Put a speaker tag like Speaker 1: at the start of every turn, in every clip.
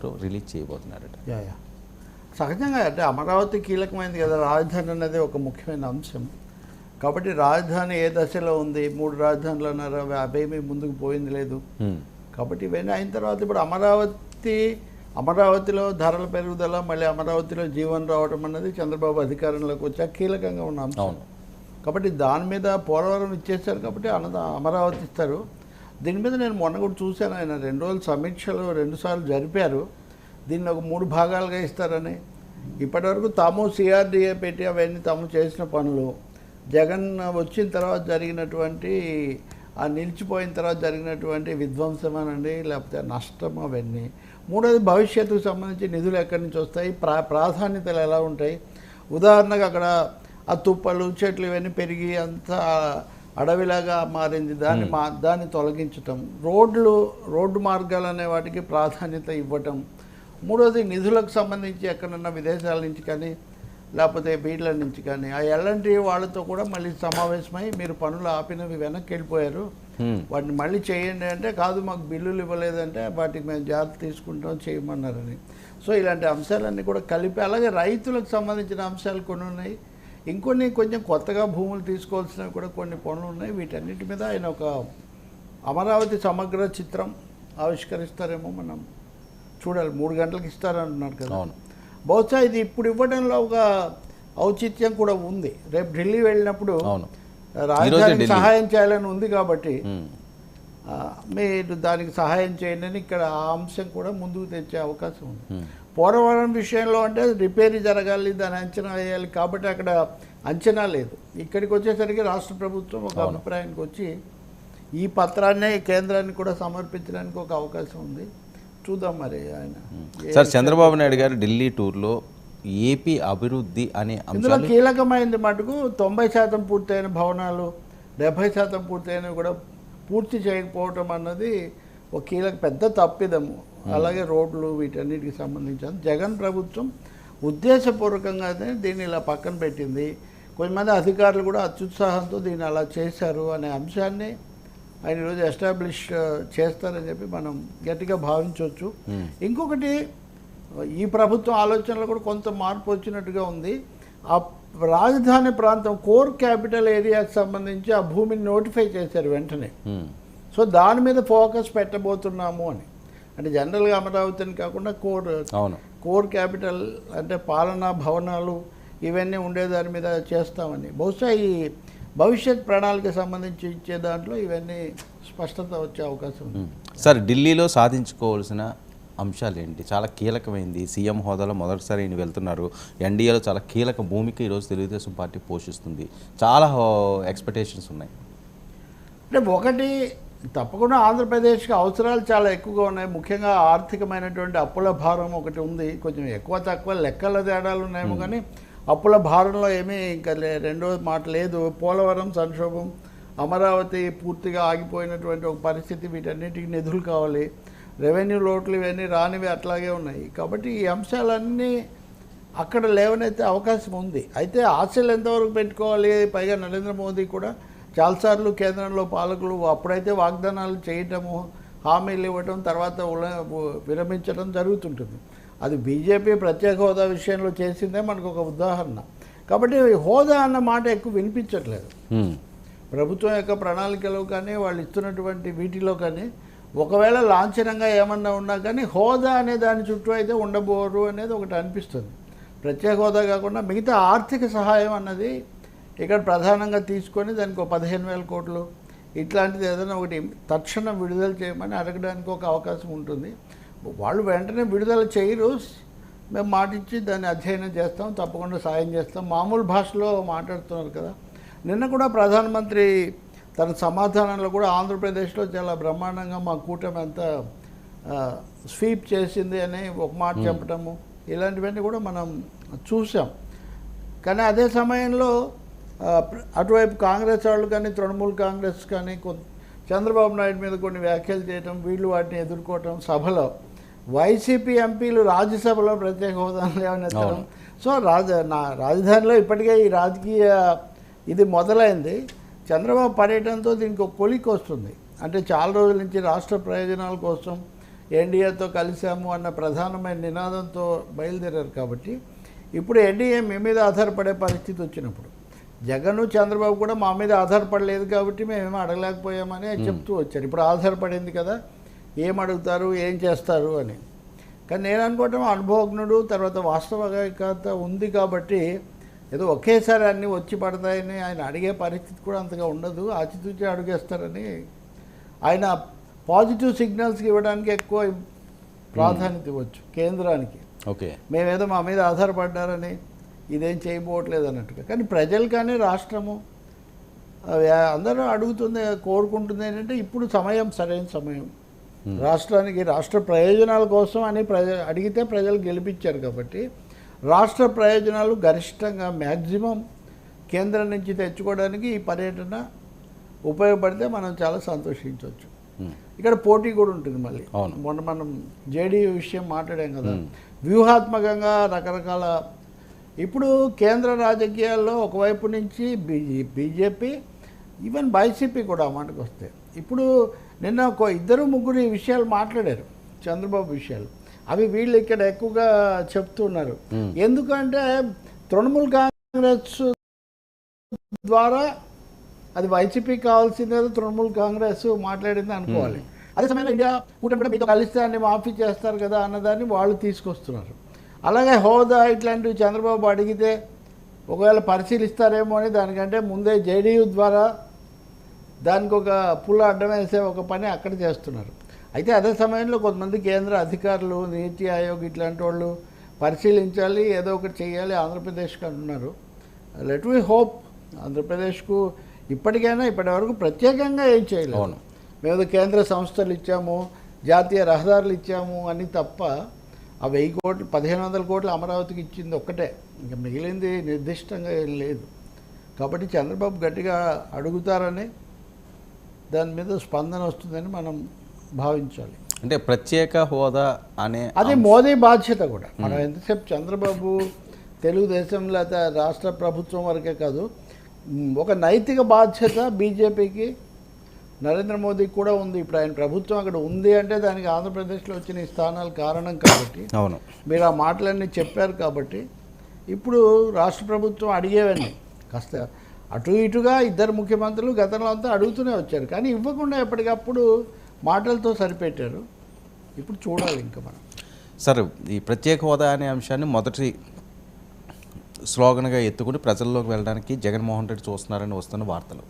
Speaker 1: ఎవరో release చేయబోతున్నారట.
Speaker 2: Yeah సహజంగా అంటే అమరావతి కీలకమైనది కదా, రాజధాని అనేది ఒక ముఖ్యమైన అంశం. కాబట్టి రాజధాని ఏ దశలో ఉంది, 3 రాజధానులు అన్నారు, అవేమీ ముందుకు పోయింది లేదు. కాబట్టి ఇవన్నీ అయిన తర్వాత ఇప్పుడు అమరావతిలో ధరల పెరుగుదల, మళ్ళీ అమరావతిలో జీవనం రావడం అన్నది చంద్రబాబు అధికారంలోకి వచ్చాక కీలకంగా ఉన్న అంశం. కాబట్టి దాని మీద పోలవరం ఇచ్చేస్తారు కాబట్టి అమరావతి ఇస్తారు. దీని మీద నేను మొన్న కూడా చూశాను, ఆయన 2 రోజులు సమీక్షలు 2 సార్లు జరిపారు. దీన్ని ఒక 3 భాగాలుగా ఇస్తారని. ఇప్పటివరకు తాము సిఆర్డీఏ పెట్టి అవన్నీ తాము చేసిన పనులు, జగన్ వచ్చిన తర్వాత జరిగినటువంటి నిలిచిపోయిన తర్వాత జరిగినటువంటి విధ్వంసం అనండి, లేకపోతే నష్టం అవన్నీ. మూడోది భవిష్యత్తుకు సంబంధించి నిధులు ఎక్కడి నుంచి వస్తాయి, ప్రాధాన్యతలు ఎలా ఉంటాయి. ఉదాహరణకు అక్కడ ఆ తుప్పలు చెట్లు ఇవన్నీ పెరిగి అంతా అడవిలాగా మారింది, దాన్ని తొలగించటం, రోడ్డు మార్గాలు అనే వాటికి ప్రాధాన్యత ఇవ్వటం. మూడోది నిధులకు సంబంధించి ఎక్కడన్నా విదేశాల నుంచి కానీ లేకపోతే బీడ్ల నుంచి కానీ ఆ ఎల్ఎన్టీ వాళ్ళతో కూడా మళ్ళీ సమావేశమై మీరు పనులు ఆపినవి వెనక్కి వెళ్ళిపోయారు, వాటిని మళ్ళీ చేయండి అంటే, కాదు మాకు బిల్లులు ఇవ్వలేదంటే వాటికి మేము జాగ్రత్త తీసుకుంటాం చేయమన్నారని. సో ఇలాంటి అంశాలన్నీ కూడా కలిపి, అలాగే రైతులకు సంబంధించిన అంశాలు కొన్ని ఉన్నాయి, ఇంకొన్ని కొంచెం కొత్తగా భూములు తీసుకోవాల్సినవి కూడా కొన్ని పనులు ఉన్నాయి. వీటన్నిటి మీద ఆయన ఒక అమరావతి సమగ్ర చిత్రం ఆవిష్కరిస్తారేమో, మనం చూడాలి. 3 గంటలకు ఇస్తారంటున్నారు కదా, బహుశా ఇది ఇప్పుడు ఇవ్వడంలో ఒక ఔచిత్యం కూడా ఉంది. రేపు ఢిల్లీ వెళ్ళినప్పుడు రాజధానికి సహాయం చేయాలని ఉంది కాబట్టి మీరు దానికి సహాయం చేయండి అని ఇక్కడ ఆ అంశం కూడా ముందుకు తెచ్చే అవకాశం ఉంది. పోలవరం విషయంలో అంటే రిపేరీ జరగాలి, దాని అంచనా వేయాలి కాబట్టి అక్కడ అంచనా లేదు. ఇక్కడికి వచ్చేసరికి రాష్ట్ర ప్రభుత్వం ఒక అభిప్రాయానికి వచ్చి ఈ పత్రాన్నే కేంద్రానికి కూడా సమర్పించడానికి ఒక అవకాశం ఉంది. చూద్దాం మరి ఆయన.
Speaker 1: సార్, చంద్రబాబు నాయుడు గారు ఢిల్లీ టూర్లో ఏపీ అభివృద్ధి అనే
Speaker 2: ఇందులో కీలకమైనది మటుకు 90% పూర్తయిన భవనాలు, 70% పూర్తయినవి కూడా పూర్తి చేయకపోవటం అన్నది ఒక పెద్ద తప్పిదము. అలాగే రోడ్లు వీటన్నిటికి సంబంధించి జగన్ ప్రభుత్వం ఉద్దేశపూర్వకంగానే దీన్ని ఇలా పక్కన పెట్టింది. కొంతమంది అధికారులు కూడా అత్యుత్సాహంతో దీన్ని అలా చేశారు అనే అంశాన్ని ఆయన ఈరోజు ఎస్టాబ్లిష్ చేస్తారని చెప్పి మనం గట్టిగా భావించవచ్చు. ఇంకొకటి, ఈ ప్రభుత్వం ఆలోచనలో కూడా కొంత మార్పు వచ్చినట్టుగా ఉంది. ఆ రాజధాని ప్రాంతం కోర్ క్యాపిటల్ ఏరియాకి సంబంధించి ఆ భూమిని నోటిఫై చేశారు వెంటనే. సో దాని మీద ఫోకస్ పెట్టబోతున్నాము అని. అంటే జనరల్గా అమరావతిని కాకుండా కోర్ క్యాపిటల్ అంటే పాలనా భవనాలు ఇవన్నీ ఉండేదాని మీద చేస్తామని. బహుశా ఈ భవిష్యత్ ప్రణాళిక సంబంధించి ఇచ్చే దాంట్లో ఇవన్నీ స్పష్టత వచ్చే అవకాశం ఉంది.
Speaker 1: సార్, ఢిల్లీలో సాధించుకోవాల్సిన అంశాలు ఏంటి? చాలా కీలకమైంది. సీఎం హోదాలో మొదటిసారి ఈయన వెళ్తున్నారు. ఎన్డీఏలో చాలా కీలక భూమిక ఈరోజు తెలుగుదేశం పార్టీ పోషిస్తుంది. చాలా ఎక్స్పెక్టేషన్స్ ఉన్నాయి.
Speaker 2: అంటే ఒకటి, తప్పకుండా ఆంధ్రప్రదేశ్కి అవసరాలు చాలా ఎక్కువగా ఉన్నాయి. ముఖ్యంగా ఆర్థికమైనటువంటి అప్పుల భారం ఒకటి ఉంది. కొంచెం ఎక్కువ తక్కువ లెక్కల తేడాలు ఉన్నాయేమో కానీ అప్పుల భారంలో ఏమీ ఇంకా రెండో మాట లేదు. పోలవరం సంక్షోభం, అమరావతి పూర్తిగా ఆగిపోయినటువంటి ఒక పరిస్థితి, వీటన్నిటికీ నిధులు కావాలి, రెవెన్యూ లోట్లు ఇవన్నీ రానివి అట్లాగే ఉన్నాయి. కాబట్టి ఈ అంశాలన్నీ అక్కడ లేవనైతే అవకాశం ఉంది. అయితే ఆశలు ఎంతవరకు పెట్టుకోవాలి? పైగా నరేంద్ర మోదీ కూడా చాలాసార్లు కేంద్రంలో పాలకులు అప్పుడైతే వాగ్దానాలు చేయటము, హామీలు ఇవ్వటం, తర్వాత విరమించడం జరుగుతుంటుంది. అది బీజేపీ ప్రత్యేక హోదా విషయంలో చేసిందే మనకు ఒక ఉదాహరణ. కాబట్టి హోదా అన్న మాట ఎక్కువ వినిపించట్లేదు ప్రభుత్వం యొక్క ప్రణాళికలో కానీ వాళ్ళు ఇస్తున్నటువంటి వీటిలో కానీ. ఒకవేళ లాంఛనంగా ఏమన్నా ఉన్నా కానీ హోదా అనే దాని చుట్టూ అయితే ఉండబోరు అనేది ఒకటి అనిపిస్తుంది. ప్రత్యేక హోదా కాకుండా మిగతా ఆర్థిక సహాయం అన్నది ఇక్కడ ప్రధానంగా తీసుకొని దానికి ఒక 15,000 కోట్లు ఇట్లాంటిది ఏదైనా ఒకటి తక్షణం విడుదల చేయమని అడగడానికి ఒక అవకాశం ఉంటుంది. వాళ్ళు వెంటనే విడుదల చేయరు, మేము మాటిచ్చి దాన్ని అధ్యయనం చేస్తాం, తప్పకుండా సాయం చేస్తాం, మామూలు భాషలో మాట్లాడుతున్నారు కదా. నిన్న కూడా ప్రధానమంత్రి తన సమాధానంలో కూడా ఆంధ్రప్రదేశ్లో చాలా బ్రహ్మాండంగా మా కూటమి అంతా స్వీప్ చేసింది అని ఒక మాట చెప్పటము, ఇలాంటివన్నీ కూడా మనం చూసాం. కానీ అదే సమయంలో అటువైపు కాంగ్రెస్ వాళ్ళు కానీ తృణమూల్ కాంగ్రెస్ కానీ చంద్రబాబు నాయుడు మీద కొన్ని వ్యాఖ్యలు చేయటం, వీళ్ళు వాటిని ఎదుర్కోవటం, సభలో వైసీపీ ఎంపీలు రాజ్యసభలో ప్రత్యేక హోదాను లేవనెత్తడం. సో రాజధానిలో ఇప్పటికే ఈ రాజకీయ ఇది మొదలైంది. చంద్రబాబు పర్యటనతో దీనికి ఒక కొలిక్ వస్తుంది. అంటే చాలా రోజుల నుంచి రాష్ట్ర ప్రయోజనాల కోసం ఎన్డీఏతో కలిసాము అన్న ప్రధానమైన నినాదంతో బయలుదేరారు. కాబట్టి ఇప్పుడు ఎన్డీఏ మీ మీద ఆధారపడే పరిస్థితి వచ్చినప్పుడు జగన్ చంద్రబాబు కూడా మా మీద ఆధారపడలేదు కాబట్టి మేమేమో అడగలేకపోయామని చెప్తూ వచ్చారు. ఇప్పుడు ఆధారపడింది కదా, ఏం అడుగుతారు, ఏం చేస్తారు అని. కానీ నేను అనుకోవటం అనుభవజ్ఞుడు, తర్వాత వాస్తవికత ఉంది కాబట్టి ఏదో ఒకేసారి అన్నీ వచ్చి పడతాయని ఆయన అడిగే పరిస్థితి కూడా అంతగా ఉండదు, ఆచితూచి అడుగేస్తారని ఆయన పాజిటివ్ సిగ్నల్స్కి ఇవ్వడానికి ఎక్కువ ప్రాధాన్యత ఇవ్వచ్చు కేంద్రానికి.
Speaker 1: ఓకే,
Speaker 2: మేమేదో మా మీద ఆధారపడ్డారని ఇదేం చేయబోవట్లేదు అన్నట్టుగా. కానీ ప్రజలు కానీ రాష్ట్రము అందరూ అడుగుతుంది, కోరుకుంటుంది ఏంటంటే ఇప్పుడు సమయం, సరైన సమయం రాష్ట్రానికి, రాష్ట్ర ప్రయోజనాల కోసం అని అడిగితే ప్రజలు గెలిపించారు. కాబట్టి రాష్ట్ర ప్రయోజనాలు గరిష్టంగా మ్యాక్సిమం కేంద్రం నుంచి తెచ్చుకోవడానికి ఈ పర్యటన ఉపయోగపడితే మనం చాలా సంతోషించవచ్చు. ఇక్కడ పోటీ కూడా ఉంటుంది మళ్ళీ. మొన్న మనం జేడీయూ విషయం మాట్లాడాం కదా, వ్యూహాత్మకంగా రకరకాల ఇప్పుడు కేంద్ర రాజకీయాల్లో ఒకవైపు నుంచి బీజేపీ, ఈవెన్ వైసీపీ కూడా మాటకు వస్తే ఇప్పుడు నిన్న ఇద్దరు ముగ్గురు ఈ విషయాలు మాట్లాడారు, చంద్రబాబు విషయాలు. అవి వీళ్ళు ఇక్కడ ఎక్కువగా చెప్తున్నారు. ఎందుకంటే తృణమూల్ కాంగ్రెస్ ద్వారా అది వైసీపీకి కావాల్సిందే, తృణమూల్ కాంగ్రెస్ మాట్లాడింది అనుకోవాలి. అదే సమయంలో ఇండియా కూటమి మీతో కలిస్తే అన్ని మాఫీ చేస్తారు కదా అన్నదాన్ని వాళ్ళు తీసుకొస్తున్నారు. అలాగే హోదా ఇట్లాంటివి చంద్రబాబు అడిగితే ఒకవేళ పరిశీలిస్తారేమో అని దానికంటే ముందే జేడీయూ ద్వారా దానికి ఒక పుల్ల అడ్డం వేసే ఒక పని అక్కడ చేస్తున్నారు. అయితే అదే సమయంలో కొంతమంది కేంద్ర అధికారులు, నీతి ఆయోగ్ ఇట్లాంటి వాళ్ళు పరిశీలించాలి, ఏదో ఒకటి చేయాలి ఆంధ్రప్రదేశ్కి అంటున్నారు. లెట్ వి హోప్ ఆంధ్రప్రదేశ్కు ఇప్పటికైనా ఇప్పటివరకు ప్రత్యేకంగా ఏం చేయలేదు. మేము కేంద్ర సంస్థలు ఇచ్చాము, జాతీయ రహదారులు ఇచ్చాము అని తప్ప ఆ 1000 కోట్లు 1500 కోట్లు అమరావతికి ఇచ్చింది ఒక్కటే, ఇంకా మిగిలింది నిర్దిష్టంగా ఏం లేదు. కాబట్టి చంద్రబాబు గట్టిగా అడుగుతారని, దాని మీద స్పందన వస్తుందని మనం భావించాలి.
Speaker 1: అంటే ప్రత్యేక హోదా అనే
Speaker 2: అది మోదీ బాధ్యత కూడా. మనం ఎంతసేపు చంద్రబాబు తెలుగుదేశం లేదా రాష్ట్ర ప్రభుత్వం వరకే కాదు, ఒక నైతిక బాధ్యత బీజేపీకి, నరేంద్ర మోదీకి కూడా ఉంది. ఇప్పుడు ఆయన ప్రభుత్వం అక్కడ ఉంది అంటే దానికి ఆంధ్రప్రదేశ్లో వచ్చిన ఈ స్థానాలు కారణం కాబట్టి,
Speaker 1: అవును,
Speaker 2: మీరు ఆ మాటలన్నీ చెప్పారు కాబట్టి ఇప్పుడు రాష్ట్ర ప్రభుత్వం అడిగేవన్నీ కాస్త అటు ఇటుగా ఇద్దరు ముఖ్యమంత్రులు గతంలో అంతా అడుగుతూనే వచ్చారు, కానీ ఇవ్వకుండా ఎప్పటికప్పుడు మాటలతో సరిపెట్టారు. ఇప్పుడు చూడాలి ఇంకా మనం.
Speaker 1: సార్, ఈ ప్రత్యేక హోదా అనే అంశాన్ని మొదటి స్లోగన్గా ఎత్తుకుని ప్రజల్లోకి వెళ్ళడానికి జగన్మోహన్ రెడ్డి చూస్తున్నారని వస్తున్న వార్తలు.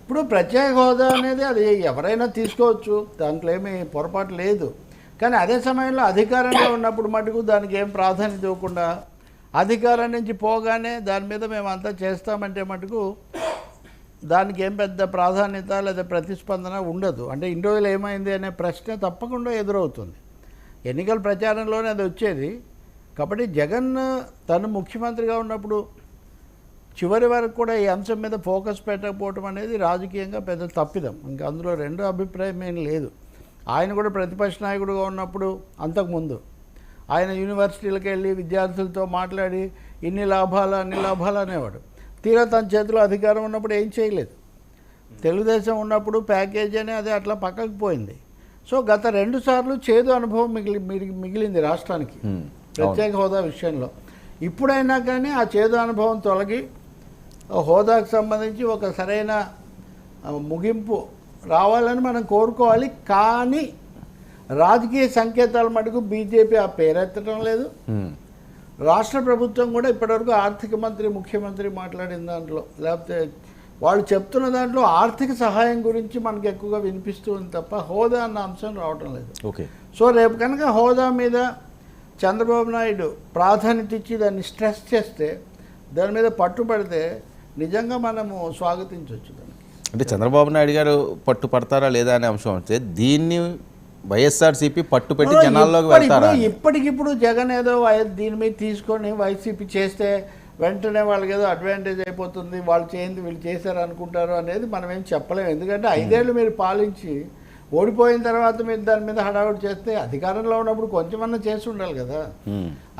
Speaker 2: ఇప్పుడు ప్రత్యేక హోదా అనేది అది ఎవరైనా తీసుకోవచ్చు, దాంట్లో ఏమీ పొరపాటు లేదు. కానీ అదే సమయంలో అధికారంలో ఉన్నప్పుడు మటుకు దానికి ఏం ప్రాధాన్యత ఇవ్వకుండా, అధికారం నుంచి పోగానే దాని మీద మేము అంతా చేస్తామంటే మటుకు దానికి ఏం పెద్ద ప్రాధాన్యత లేదా ప్రతిస్పందన ఉండదు. అంటే ఇన్ని రోజులు ఏమైంది అనే ప్రశ్న తప్పకుండా ఎదురవుతుంది. ఎన్నికల ప్రచారంలోనే అది వచ్చేది. కాబట్టి జగన్ తను ముఖ్యమంత్రిగా ఉన్నప్పుడు చివరి వరకు కూడా ఈ అంశం మీద ఫోకస్ పెట్టకపోవటం అనేది రాజకీయంగా పెద్ద తప్పిదం. ఇంకా అందులో రెండో అభిప్రాయం ఏం లేదు. ఆయన కూడా ప్రతిపక్ష నాయకుడిగా ఉన్నప్పుడు అంతకుముందు ఆయన యూనివర్సిటీలకు వెళ్ళి విద్యార్థులతో మాట్లాడి ఇన్ని లాభాలు అన్ని లాభాలు అనేవాడు. తీరా తన చేతిలో అధికారం ఉన్నప్పుడు ఏం చేయలేదు. తెలుగుదేశం ఉన్నప్పుడు ప్యాకేజీ అని అది అట్లా పక్కకు పోయింది. సో గత 2 సార్లు చేదు అనుభవం మిగిలింది రాష్ట్రానికి ప్రత్యేక హోదా విషయంలో. ఇప్పుడైనా కానీ ఆ చేదు అనుభవం తొలగి హోదాకు సంబంధించి ఒక సరైన ముగింపు రావాలని మనం కోరుకోవాలి. కానీ రాజకీయ సంకేతాల మటుకు బీజేపీ ఆ పేరెత్తడం లేదు. రాష్ట్ర ప్రభుత్వం కూడా ఇప్పటివరకు ఆర్థిక మంత్రి, ముఖ్యమంత్రి మాట్లాడిన దాంట్లో, లేకపోతే వాళ్ళు చెప్తున్న దాంట్లో ఆర్థిక సహాయం గురించి మనకు ఎక్కువగా వినిపిస్తూ ఉంది తప్ప హోదా అన్న అంశం రావటం లేదు.
Speaker 1: ఓకే,
Speaker 2: సో రేపు కనుక హోదా మీద చంద్రబాబు నాయుడు ప్రాధాన్యత ఇచ్చి దాన్ని స్ట్రెస్ చేస్తే, దాని మీద పట్టుబడితే నిజంగా మనము స్వాగతించవచ్చు దాన్ని.
Speaker 1: అంటే చంద్రబాబు నాయుడు గారు పట్టుపడతారా లేదా అనే అంశం అంటే దీన్ని వైఎస్ఆర్సీపీ పట్టుపెట్టి జనాల్లోకి వెళ్తారా?
Speaker 2: ఇప్పటికిప్పుడు జగన్ ఏదో దీని మీద తీసుకొని వైసీపీ చేస్తే వెంటనే వాళ్ళకి ఏదో అడ్వాంటేజ్ అయిపోతుంది, వాళ్ళు చేయింది వీళ్ళు చేశారు అనుకుంటారు అనేది మనం ఏం చెప్పలేము. ఎందుకంటే 5 ఏళ్ళు మీరు పాలించి ఓడిపోయిన తర్వాత మీరు దాని మీద హడావుడి చేస్తే, అధికారంలో ఉన్నప్పుడు కొంచెమన్నా చేసి ఉండాలి కదా.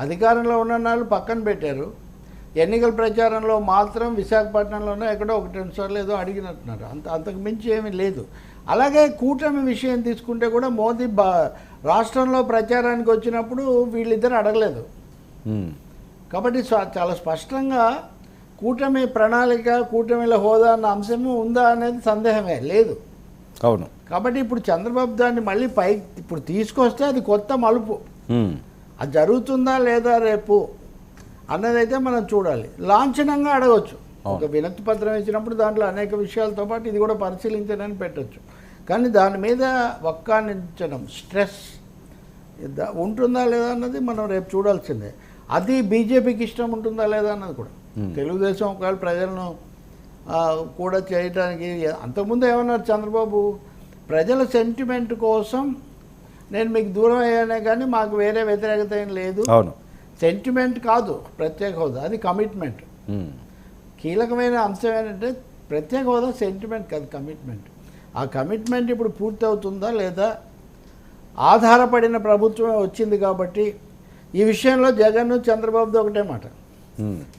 Speaker 2: అధికారంలో ఉన్న వాళ్ళు పక్కన పెట్టారు. ఎన్నికల ప్రచారంలో మాత్రం విశాఖపట్నంలోనే ఎక్కడో 1-2 సార్లు ఏదో అడిగినట్టున్నారు, అంతకు మించి ఏమీ లేదు. అలాగే కూటమి విషయం తీసుకుంటే కూడా మోదీ రాష్ట్రంలో ప్రచారానికి వచ్చినప్పుడు వీళ్ళిద్దరు అడగలేదు. కాబట్టి చాలా స్పష్టంగా కూటమి ప్రణాళిక, కూటమిలో హోదా అన్న అంశము ఉందా అనేది సందేహమే లేదు.
Speaker 1: అవును.
Speaker 2: కాబట్టి ఇప్పుడు చంద్రబాబు దాన్ని మళ్ళీ ఇప్పుడు తీసుకొస్తే అది కొత్త మలుపు. అది జరుగుతుందా లేదా రేపు అన్నదైతే మనం చూడాలి. లాంఛనంగా అడగవచ్చు. ఒక వినతి పత్రం ఇచ్చినప్పుడు దాంట్లో అనేక విషయాలతో పాటు ఇది కూడా పరిశీలించడానికి పెట్టచ్చు. కానీ దాని మీద వక్కానించడం, స్ట్రెస్ ఉంటుందా లేదా అన్నది మనం రేపు చూడాల్సిందే. అది బీజేపీకి ఇష్టం ఉంటుందా లేదా అన్నది కూడా. తెలుగుదేశం ఒకవేళ ప్రజలను కూడా చేయడానికి అంతకుముందు ఏమన్నారు చంద్రబాబు, ప్రజల సెంటిమెంట్ కోసం నేను మీకు దూరం అయ్యానే కానీ మాకు వేరే వ్యతిరేకత ఏం లేదు. సెంటిమెంట్ కాదు ప్రత్యేక హోదా, అది కమిట్మెంట్. కీలకమైన అంశం ఏంటంటే ప్రత్యేక హోదా సెంటిమెంట్ కాదు, కమిట్మెంట్. ఆ కమిట్మెంట్ ఇప్పుడు పూర్తి అవుతుందా లేదా, ఆధారపడిన ప్రభుత్వమే వచ్చింది కాబట్టి ఈ విషయంలో జగన్ చంద్రబాబుతో ఒకటే మాట,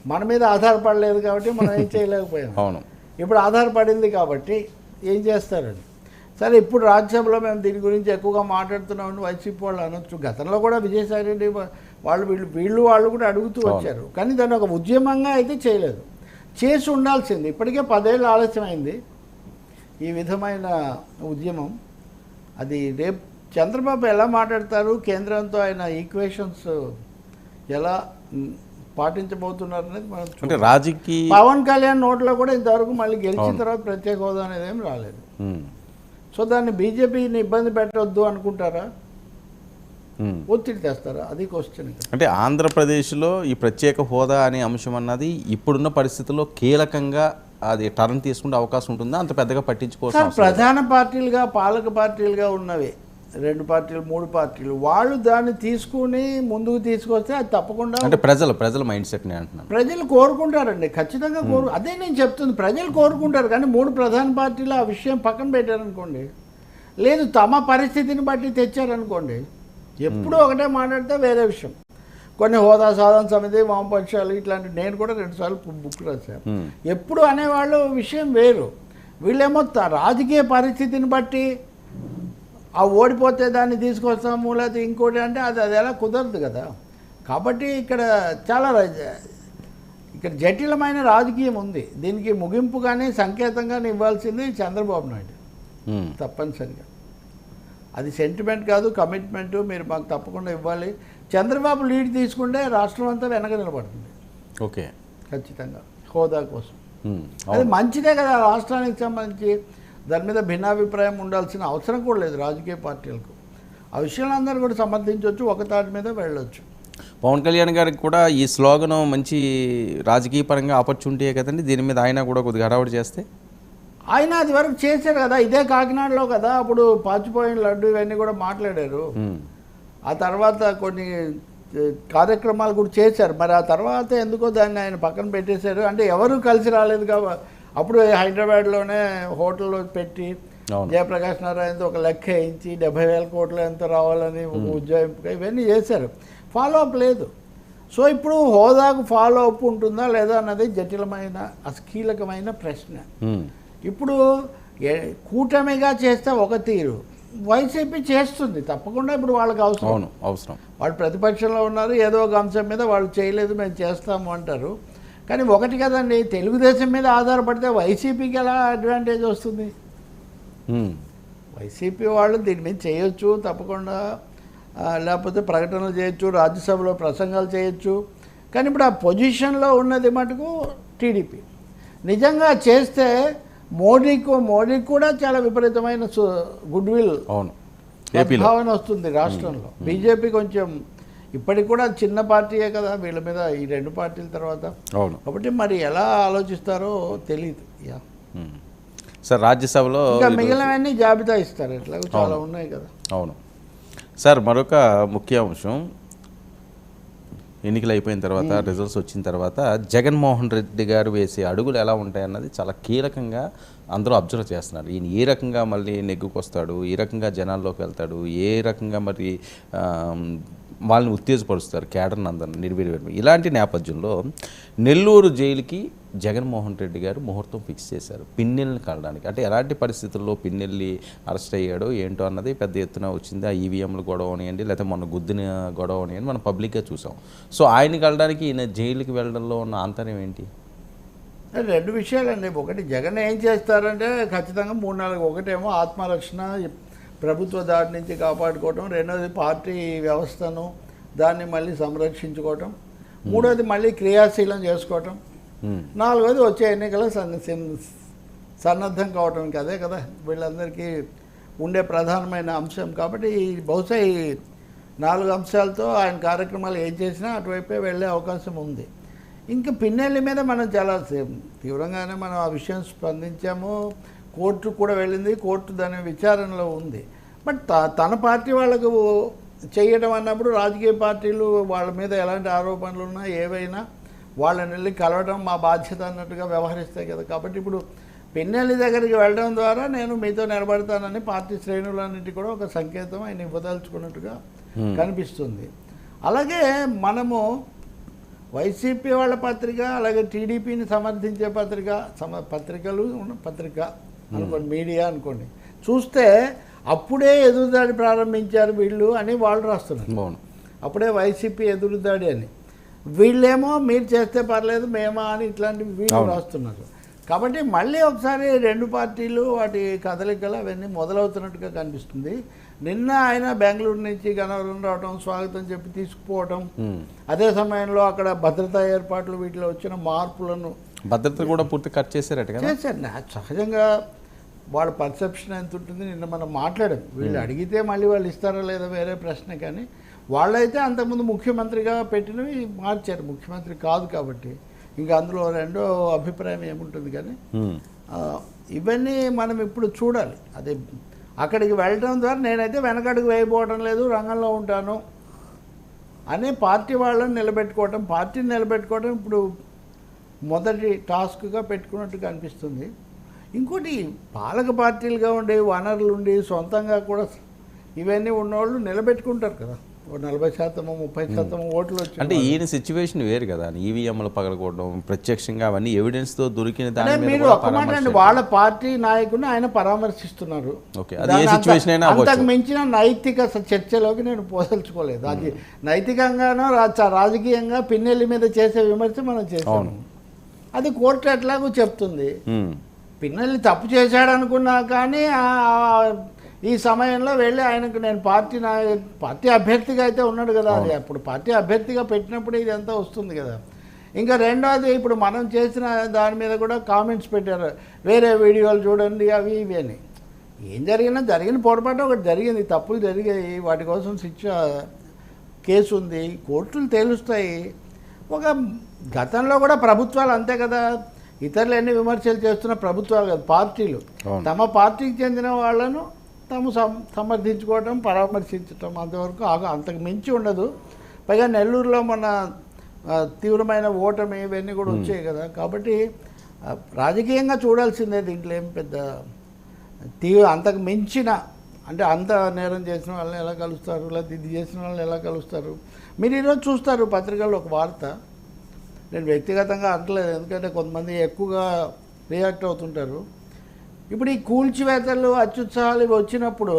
Speaker 2: మన మీద ఆధారపడలేదు కాబట్టి మనం ఏం చేయలేకపోయాం.
Speaker 1: అవును.
Speaker 2: ఇప్పుడు ఆధారపడింది కాబట్టి ఏం చేస్తారండి. సరే, ఇప్పుడు రాజ్యసభలో మేము దీని గురించి ఎక్కువగా మాట్లాడుతున్నామని వైసీపీ వాళ్ళు అనొచ్చు. గతంలో కూడా విజయసాయి రెడ్డి వాళ్ళు కూడా అడుగుతూ వచ్చారు. కానీ దాన్ని ఒక ఉద్యమంగా అయితే చేయలేదు. చేసి ఉండాల్సింది. ఇప్పటికే 10 ఏళ్ళు ఆలస్యమైంది ఈ విధమైన ఉద్యమం. అది రేపు చంద్రబాబు ఎలా మాట్లాడతారు, కేంద్రంతో ఆయన ఈక్వేషన్స్ ఎలా పాటించబోతున్నారు అనేది మనం
Speaker 1: అంటే రాజకీయ.
Speaker 2: పవన్ కళ్యాణ్ నోట్లో కూడా ఇంతవరకు మళ్ళీ గెలిచిన తర్వాత ప్రత్యేక హోదా అనేది ఏం రాలేదు. సో దాన్ని బీజేపీని ఇబ్బంది పెట్టవద్దు అనుకుంటారా, ఒత్తిడి తెస్తారా, అది క్వశ్చన్.
Speaker 1: అంటే ఆంధ్రప్రదేశ్లో ఈ ప్రత్యేక హోదా అనే అంశం అన్నది ఇప్పుడున్న పరిస్థితుల్లో కీలకంగా అది టర్న్ తీసుకునే అవకాశం ఉంటుందా, అంత పెద్దగా పట్టించుకోవచ్చు?
Speaker 2: ప్రధాన పార్టీలుగా, పాలక పార్టీలుగా ఉన్నవి 2 పార్టీలు 3 పార్టీలు, వాళ్ళు దాన్ని తీసుకుని ముందుకు తీసుకొస్తే అది తప్పకుండా.
Speaker 1: అంటే ప్రజల మైండ్ సెట్ని అంటున్నాను.
Speaker 2: ప్రజలు కోరుకుంటారండి, ఖచ్చితంగా అదే నేను చెప్తుంది, ప్రజలు కోరుకుంటారు. కానీ 3 ప్రధాన పార్టీలు ఆ విషయం పక్కన పెట్టారనుకోండి, లేదు తమ పరిస్థితిని బట్టి తెచ్చారనుకోండి, ఎప్పుడూ ఒకటే మాట్లాడితే వేరే విషయం. కొన్ని హోదా సాధన సమితి, వామపక్షాలు ఇట్లాంటి, నేను కూడా 2 సార్లు బుక్ రాశాను. ఎప్పుడు అనేవాళ్ళు విషయం వేరు. వీళ్ళేమో రాజకీయ పరిస్థితిని బట్టి ఆ ఓడిపోతే దాన్ని తీసుకొస్తాము లేకపోతే ఇంకోటి అంటే అది ఎలా కుదరదు కదా. కాబట్టి ఇక్కడ జటిలమైన రాజకీయం ఉంది. దీనికి ముగింపుగానే సంకేతంగానే ఇవ్వాల్సింది చంద్రబాబు నాయుడు తప్పనిసరిగా. అది సెంటిమెంట్ కాదు, కమిట్మెంటు. మీరు మాకు తప్పకుండా ఇవ్వాలి. చంద్రబాబు లీడ్ తీసుకుంటే రాష్ట్రం అంతా వెనక నిలబడుతుంది.
Speaker 1: ఓకే,
Speaker 2: ఖచ్చితంగా హోదా కోసం. అది మంచిదే కదా రాష్ట్రానికి సంబంధించి. దాని మీద భిన్నాభిప్రాయం ఉండాల్సిన అవసరం కూడా లేదు రాజకీయ పార్టీలకు. ఆ విషయాలు అందరూ కూడా సమర్థించవచ్చు, ఒక తాటి మీద వెళ్ళొచ్చు.
Speaker 1: పవన్ కళ్యాణ్ గారికి కూడా ఈ స్లోగన్ మంచి రాజకీయ పరంగా ఆపర్చునిటీయే కదండి. దీని మీద ఆయన కూడా కొద్దిగా హడావుడి చేస్తే,
Speaker 2: ఆయన అది వరకు చేశారు కదా, ఇదే కాకినాడలో కదా, అప్పుడు పాచిపోయిన లడ్డు ఇవన్నీ కూడా మాట్లాడారు. ఆ తర్వాత కొన్ని కార్యక్రమాలు కూడా చేశారు. మరి ఆ తర్వాత ఎందుకో దాన్ని ఆయన పక్కన పెట్టేశారు. అంటే ఎవరు కలిసి రాలేదు కాబట్టి. అప్పుడు హైదరాబాద్లోనే హోటల్లో పెట్టి జయప్రకాష్ నారాయణతో ఒక లెక్క వేయించి 70,000 కోట్లు ఎంత రావాలని ఒక ఉజ్జాయింపుగా ఇవన్నీ చేశారు. ఫాలో అప్ లేదు. సో ఇప్పుడు హోదాకు ఫాలో అప్ ఉంటుందా లేదా అన్నది జటిలమైన అస్కీలకమైన ప్రశ్న. ఇప్పుడు కూటమిగా చేస్తే ఒక తీరు, వైసీపీ చేస్తుంది తప్పకుండా. ఇప్పుడు వాళ్ళకి అవసరం. వాళ్ళు ప్రతిపక్షంలో ఉన్నారు, ఏదో ఒక అంశం మీద వాళ్ళు చేయలేదు, మేము చేస్తాము అంటారు. కానీ ఒకటి కదండి, తెలుగుదేశం మీద ఆధారపడితే వైసీపీకి ఎలా అడ్వాంటేజ్ వస్తుంది? వైసీపీ వాళ్ళు దీని మీద చేయొచ్చు తప్పకుండా, లేకపోతే ప్రకటనలు చేయొచ్చు, రాజ్యసభలో ప్రసంగాలు చేయొచ్చు. కానీ ఇప్పుడు ఆ పొజిషన్లో ఉన్నది మటుకు టీడీపీ. నిజంగా చేస్తే మోడీకి కూడా చాలా విపరీతమైన గుడ్ విల్ భావన వస్తుంది రాష్ట్రంలో. బీజేపీ కొంచెం ఇప్పటికి కూడా చిన్న పార్టీయే కదా వీళ్ళ మీద, ఈ 2 పార్టీల తర్వాత. కాబట్టి మరి ఎలా ఆలోచిస్తారో తెలియదు.
Speaker 1: సార్ రాజ్యసభలో
Speaker 2: ఇంకా మిగిలినవన్నీ జాబితా ఇస్తారు, ఎట్లా చాలా ఉన్నాయి కదా.
Speaker 1: అవును సార్, మరొక ముఖ్య అంశం, ఎన్నికలు అయిపోయిన తర్వాత రిజల్ట్స్ వచ్చిన తర్వాత జగన్మోహన్ రెడ్డి గారు వేసే అడుగులు ఎలా ఉంటాయన్నది చాలా కీలకంగా అందరూ అబ్జర్వ్ చేస్తున్నారు. ఈయన ఏ రకంగా మళ్ళీ నెగ్గుకొస్తాడు, ఏ రకంగా జనాల్లోకి వెళ్తాడు, ఏ రకంగా మరి వాళ్ళని ఉత్తేజపరుస్తారు, కేడర్ని అందరిని నిర్వీర్యం. ఇలాంటి నేపథ్యంలో నెల్లూరు జైలుకి జగన్మోహన్ రెడ్డి గారు ముహూర్తం ఫిక్స్ చేశారు పిన్నెల్ని కలడానికి. అంటే ఎలాంటి పరిస్థితుల్లో పిన్నెల్లి అరెస్ట్ అయ్యాడో ఏంటో అన్నది పెద్ద ఎత్తున వచ్చింది. ఆ ఈవీఎంలు గొడవ అనియండి, లేకపోతే మొన్న గుద్దిన గొడవ అనియండి మనం పబ్లిక్గా చూసాం. సో ఆయన కలడానికి ఈయన జైలుకి వెళ్ళడంలో ఉన్న ఆంతర్యం ఏంటి?
Speaker 2: రెండు విషయాలండి. ఒకటి, జగన్ ఏం చేస్తారంటే ఖచ్చితంగా 3-4, ఒకటేమో ఆత్మరక్షణ, ప్రభుత్వ దాడి నుంచి కాపాడుకోవటం, రెండోది పార్టీ వ్యవస్థను దాన్ని మళ్ళీ సంరక్షించుకోవటం, మూడోది మళ్ళీ క్రియాశీలం చేసుకోవటం, నాలుగోది వచ్చే ఎన్నికల సన్నద్ధం కావటం. అదే కదా వీళ్ళందరికీ ఉండే ప్రధానమైన అంశం. కాబట్టి బహుశా ఈ 4 అంశాలతో ఆయన కార్యక్రమాలు ఏం చేసినా అటువైపే వెళ్ళే అవకాశం ఉంది. ఇంకా పిన్నెల్లి మీద మనం చాలా తీవ్రంగానే మనం ఆ విషయం స్పందించాము. కోర్టు కూడా వెళ్ళింది, కోర్టు దాని విచారణలో ఉంది. బట్ తన పార్టీ వాళ్ళకు చేయడం అన్నప్పుడు రాజకీయ పార్టీలు వాళ్ళ మీద ఎలాంటి ఆరోపణలు ఉన్నా ఏవైనా వాళ్ళని వెళ్ళి కలవడం మా బాధ్యత అన్నట్టుగా వ్యవహరిస్తాయి కదా. కాబట్టి ఇప్పుడు పిన్నెల్లి దగ్గరికి వెళ్ళడం ద్వారా నేను మీతో నిలబడతానని పార్టీ శ్రేణులన్నింటి కూడా ఒక సంకేతం ఆయన ఇవ్వదలుచుకున్నట్టుగా కనిపిస్తుంది. అలాగే మనము వైసీపీ వాళ్ళ పత్రిక, అలాగే టీడీపీని సమర్థించే పత్రికలు పత్రిక అనుకోండి, మీడియా అనుకోండి, చూస్తే అప్పుడే ఎదురుదాడి ప్రారంభించారు వీళ్ళు అని వాళ్ళు రాస్తున్నారు. అప్పుడే వైసీపీ ఎదురుదాడి అని, వీళ్ళేమో మీరు చేస్తే పర్లేదు మేమా అని ఇట్లాంటివి వీళ్ళు రాస్తున్నారు. కాబట్టి మళ్ళీ ఒకసారి రెండు పార్టీలు వాటి కదలికలు అవన్నీ మొదలవుతున్నట్టుగా కనిపిస్తుంది. నిన్న ఆయన బెంగళూరు నుంచి గన్నవరం రావడం, స్వాగతం చెప్పి తీసుకుపోవడం, అదే సమయంలో అక్కడ భద్రతా ఏర్పాట్లు వీటిలో వచ్చిన మార్పులను
Speaker 1: భద్రత కూడా పూర్తి కట్ చేశారట కదా.
Speaker 2: చేశారు. సహజంగా వాళ్ళ పర్సెప్షన్ ఎంత ఉంటుంది నిన్న మనం మాట్లాడాం. వీళ్ళు అడిగితే మళ్ళీ వాళ్ళు ఇస్తారా లేదా వేరే ప్రశ్న, కానీ వాళ్ళైతే అంతకుముందు ముఖ్యమంత్రిగా పెట్టినవి మార్చారు. ముఖ్యమంత్రి కాదు కాబట్టి ఇంకా అందులో రెండో అభిప్రాయం ఏముంటుంది. కానీ ఇవన్నీ మనం ఇప్పుడు చూడాలి. అదే అక్కడికి వెళ్ళడం ద్వారా నేనైతే వెనకడుగు వేయబోవడం లేదు, రంగంలో ఉంటాను అనే పార్టీ వాళ్ళని నిలబెట్టుకోవటం, పార్టీని నిలబెట్టుకోవడం ఇప్పుడు మొదటి టాస్క్గా పెట్టుకున్నట్టు కనిపిస్తుంది. ఇంకోటి, పాలక పార్టీలుగా ఉండే వనరులు ఉండి సొంతంగా కూడా ఇవన్నీ ఉన్నవాళ్ళు నిలబెట్టుకుంటారు కదా. 40%, 30% ఓట్లు వచ్చి,
Speaker 1: అంటే ఈయన సిచ్యువేషన్ వేరు కదా. ఈవీఎంలు పగలకూడడం, ప్రత్యక్షంగా అవన్నీ ఎవిడెన్స్తో దొరికిన దాని మీద
Speaker 2: మీరు ఒక మాట అండి, వాళ్ళ పార్టీ నాయకుడిని ఆయన పరామర్శిస్తున్నారు. అంతకు మించిన నైతిక చర్చలోకి నేను పోదలుచుకోలేదు. అది నైతికంగానో రాజకీయంగా పిన్నెల్లి మీద చేసే విమర్శ మనం చేసాము. అది కోర్టు ఎట్లాగో చెప్తుంది. పిన్నెల్లి తప్పు చేశాడు అనుకున్నా కానీ ఈ సమయంలో వెళ్ళి ఆయనకు నేను పార్టీ అభ్యర్థిగా అయితే ఉన్నాడు కదా. అది అప్పుడు పార్టీ అభ్యర్థిగా పెట్టినప్పుడు ఇదంతా వస్తుంది కదా. ఇంకా రెండోది, ఇప్పుడు మనం చేసిన దాని మీద కూడా కామెంట్స్ పెట్టారు, వేరే వీడియోలు చూడండి అవి ఇవి అని. ఏం జరిగిన పొరపాటు ఒకటి జరిగింది, తప్పులు జరిగాయి, వాటి కోసం శిక్ష కేసు ఉంది, కోర్టులు తేలుస్తాయి. ఒక గతంలో కూడా ప్రభుత్వాలు అంతే కదా, ఇతరులు ఎన్ని విమర్శలు చేస్తున్న ప్రభుత్వాలు కదా, పార్టీలు తమ పార్టీకి చెందిన వాళ్ళను తాము సమర్థించుకోవటం, పరామర్శించటం, అంతవరకు అంతకు మించి ఉండదు. పైగా నెల్లూరులో మన తీవ్రమైన ఓటమి ఇవన్నీ కూడా వచ్చాయి కదా. కాబట్టి రాజకీయంగా చూడాల్సిందే, దీంట్లో ఏం పెద్ద అంతకు మించిన, అంటే అంత నేరం చేసిన వాళ్ళని ఎలా కలుస్తారు, లేకపోతే ఇది చేసిన వాళ్ళని ఎలా కలుస్తారు. మీరు ఈరోజు చూస్తారు పత్రికల్లో ఒక వార్త, నేను వ్యక్తిగతంగా అంటలేదు ఎందుకంటే కొంతమంది ఎక్కువగా రియాక్ట్ అవుతుంటారు. ఇప్పుడు ఈ కూల్చివేతలు అత్యుత్సాహాలు వచ్చినప్పుడు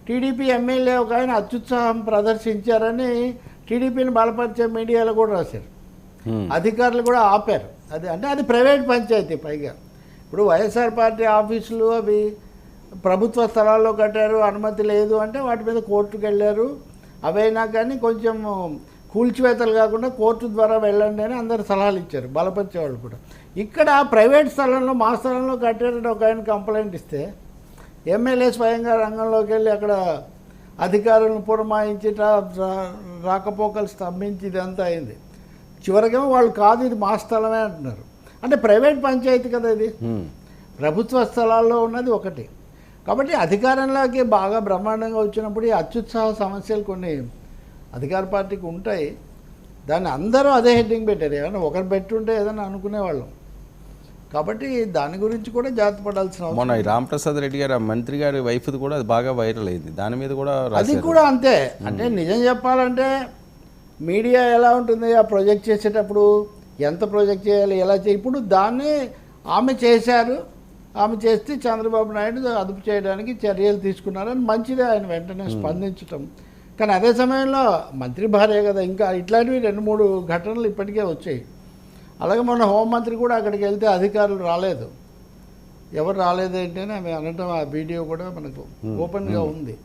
Speaker 2: టీడీపీ ఎమ్మెల్యే ఒక ఆయన అత్యుత్సాహం ప్రదర్శించారని టీడీపీని బలపరిచే మీడియాలో కూడా రాశారు. అధికారులు కూడా ఆపారు. అది ప్రైవేట్ పంచాయతీ. పైగా ఇప్పుడు వైఎస్ఆర్ పార్టీ ఆఫీసులు అవి ప్రభుత్వ స్థలాల్లో కట్టారు, అనుమతి లేదు అంటే వాటి మీద కోర్టుకు వెళ్ళారు. అవైనా కానీ కొంచెం కూల్చివేతలు కాకుండా కోర్టు ద్వారా వెళ్ళండి అని అందరు సలహాలు ఇచ్చారు, బలపరిచేవాళ్ళు కూడా. ఇక్కడ ప్రైవేట్ స్థలంలో, మా స్థలంలో కట్టారని ఒక ఆయన కంప్లైంట్ ఇస్తే ఎమ్మెల్యే స్వయంగా రంగంలోకి వెళ్ళి అక్కడ అధికారులను పురమాయించి రాకపోకలు స్తంభించి ఇదంతా అయింది. చివరికేమో వాళ్ళు కాదు ఇది మా స్థలమే అంటున్నారు. అంటే ప్రైవేట్ పంచాయతీ కదా ఇది, ప్రభుత్వ స్థలాల్లో ఉన్నది ఒకటి. కాబట్టి అధికారంలోకి బాగా బ్రహ్మాండంగా వచ్చినప్పుడు ఈ అత్యుత్సాహ సమస్యలు కొన్ని అధికార పార్టీకి ఉంటాయి. దాన్ని అందరూ అదే హెడ్డింగ్ పెట్టారు. ఏమైనా ఒకరు పెట్టుంటే ఏదైనా అనుకునేవాళ్ళం. కాబట్టి దాని గురించి కూడా జాగ్రత్త పడాల్సిన అవసరం.
Speaker 1: మొన్న రామప్రసాద్ రెడ్డి గారు మంత్రి గారి వైఫ్ది కూడా అది బాగా వైరల్ అయింది, దాని మీద కూడా
Speaker 2: అది కూడా అంతే. అంటే నిజం చెప్పాలంటే మీడియా ఎలా ఉంటుంది, ఆ ప్రొజెక్ట్ చేసేటప్పుడు ఎంత ప్రొజెక్ట్ చేయాలి, ఎలా చేయాలి. ఇప్పుడు దాన్ని ఆమె చేశారు. ఆమె చేస్తే చంద్రబాబు నాయుడు అదుపు చేయడానికి చర్యలు తీసుకున్నారని మంచిదే ఆయన వెంటనే స్పందించటం. కానీ అదే సమయంలో మంత్రి భార్య కదా, ఇంకా ఇట్లాంటివి 2-3 ఘటనలు ఇప్పటికే వచ్చాయి. అలాగే మొన్న హోంమంత్రి కూడా అక్కడికి వెళ్తే అధికారులు రాలేదు. ఎవరు రాలేదు ఏంటని ఆమె అనటం, ఆ వీడియో కూడా మనకు ఓపెన్గా ఉంది.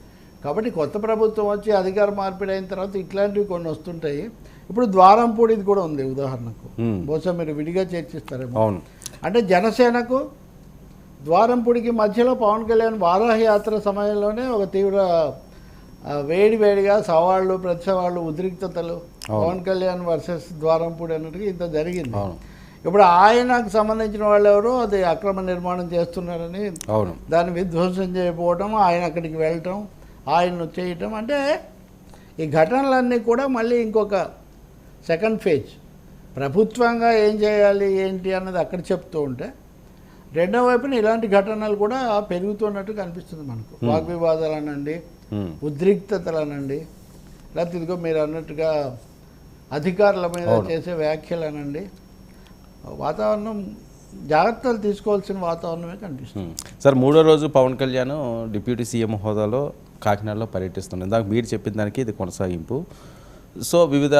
Speaker 2: కాబట్టి కొత్త ప్రభుత్వం వచ్చి అధికార మార్పిడి అయిన తర్వాత ఇట్లాంటివి కొన్ని వస్తుంటాయి. ఇప్పుడు ద్వారంపూడిది కూడా ఉంది ఉదాహరణకు, బహుశా మీరు విడిగా చర్చిస్తారేమో.
Speaker 1: అవును,
Speaker 2: అంటే జనసేనకు ద్వారంపూడికి మధ్యలో పవన్ కళ్యాణ్ వారాహి యాత్ర సమయంలోనే ఒక తీవ్ర వేడిగా సవాళ్ళు, ప్రతి సవాళ్ళు, ఉద్రిక్తతలు, పవన్ కళ్యాణ్ వర్సెస్ ద్వారంపూడి అన్నట్టుగా ఇంత జరిగింది. ఇప్పుడు ఆయనకు సంబంధించిన వాళ్ళు ఎవరో అది అక్రమ నిర్మాణం చేస్తున్నారని దాన్ని విధ్వంసం చేయకపోవడం, ఆయన అక్కడికి వెళ్ళటం, ఆయన్ను చేయటం, అంటే ఈ ఘటనలన్నీ కూడా మళ్ళీ ఇంకొక సెకండ్ ఫేజ్ ప్రభుత్వంగా ఏం చేయాలి ఏంటి అన్నది అక్కడ చెప్తూ ఉంటే, రెండో వైపున ఇలాంటి ఘటనలు కూడా పెరుగుతున్నట్టు కనిపిస్తుంది మనకు. వాగ్వివాదాలు అనండి, ఉద్రిక్తతలు అనండి, లేకపోతే ఇదిగో మీరు అన్నట్టుగా అధికారుల మీద చేసే వ్యాఖ్యలు అనండి, వాతావరణం జాగ్రత్తలు తీసుకోవాల్సిన వాతావరణమే కనిపిస్తుంది.
Speaker 1: సార్, 3వ రోజు పవన్ కళ్యాణ్ డిప్యూటీ సీఎం హోదాలో కాకినాడలో పర్యటిస్తున్నారు. దానికి మీరు చెప్పిన దానికి ఇది కొనసాగింపు. సో వివిధ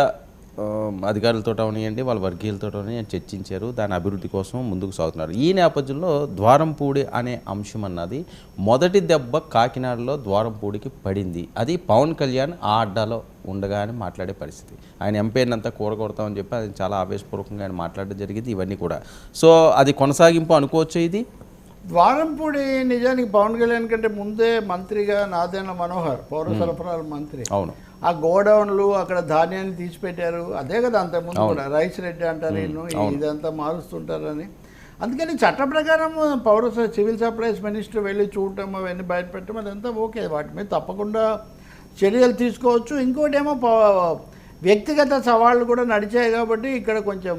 Speaker 1: అధికారులతో అవనియండి, వాళ్ళ వర్గీయులతో చర్చించారు, దాని అభివృద్ధి కోసం ముందుకు సాగుతున్నారు. ఈ నేపథ్యంలో ద్వారంపూడి అనే అంశం అన్నది మొదటి దెబ్బ కాకినాడలో ద్వారంపూడికి పడింది. అది పవన్ కళ్యాణ్ ఆ అడ్డాలో ఉండగానే మాట్లాడే పరిస్థితి. ఆయన ఎంపీనంతా కూడగొడతామని చెప్పి అది చాలా ఆవేశపూర్వకంగా ఆయన మాట్లాడడం జరిగింది. ఇవన్నీ కూడా సో అది కొనసాగింపు అనుకోవచ్చు. ఇది
Speaker 2: ద్వారంపూడి నిజానికి పవన్ కళ్యాణ్ కంటే ముందే మంత్రిగా నాదెండ్ల మనోహర్, పౌర సరఫరాల మంత్రి,
Speaker 1: అవును,
Speaker 2: ఆ గోడౌన్లు అక్కడ ధాన్యాన్ని తీసిపెట్టారు. అదే కదా అంతకుముందు కూడా రైస్ రెడ్డి అంటారు, ఇదంతా మారుస్తుంటారని. అందుకని చట్ట ప్రకారం సివిల్ సప్లైస్ మినిస్టర్ వెళ్ళి చూడటం, అవన్నీ బయటపెట్టడం, అదంతా ఓకే, వాటి మీద తప్పకుండా చర్యలు తీసుకోవచ్చు. ఇంకోటి ఏమో వ్యక్తిగత సవాళ్ళు కూడా నడిచాయి కాబట్టి ఇక్కడ కొంచెం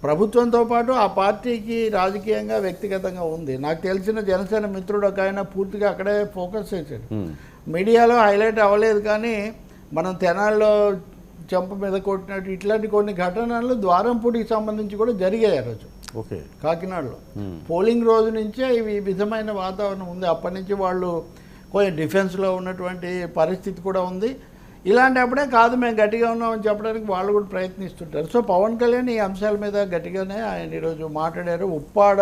Speaker 2: ప్రభుత్వంతో పాటు ఆ పార్టీకి రాజకీయంగా వ్యక్తిగతంగా ఉంది. నాకు తెలిసిన జనసేన మిత్రుడు ఒక ఆయన పూర్తిగా అక్కడే ఫోకస్ చేశాడు. మీడియాలో హైలైట్ అవ్వలేదు, కానీ మనం తెనాల్లో చెంప మీద కొట్టినట్టు ఇట్లాంటి కొన్ని ఘటనలు ద్వారంపూడికి సంబంధించి కూడా జరిగాయి ఆ రోజు.
Speaker 1: ఓకే,
Speaker 2: కాకినాడలో పోలింగ్ రోజు నుంచే ఈ విధమైన వాతావరణం ఉంది. అప్పటి నుంచి వాళ్ళు కొంచెం డిఫెన్స్లో ఉన్నటువంటి పరిస్థితి కూడా ఉంది. ఇలాంటప్పుడే కాదు మేము గట్టిగా ఉన్నామని చెప్పడానికి వాళ్ళు కూడా ప్రయత్నిస్తుంటారు. సో పవన్ కళ్యాణ్ ఈ అంశాల మీద గట్టిగానే ఆయన ఈరోజు మాట్లాడారు. ఉప్పాడ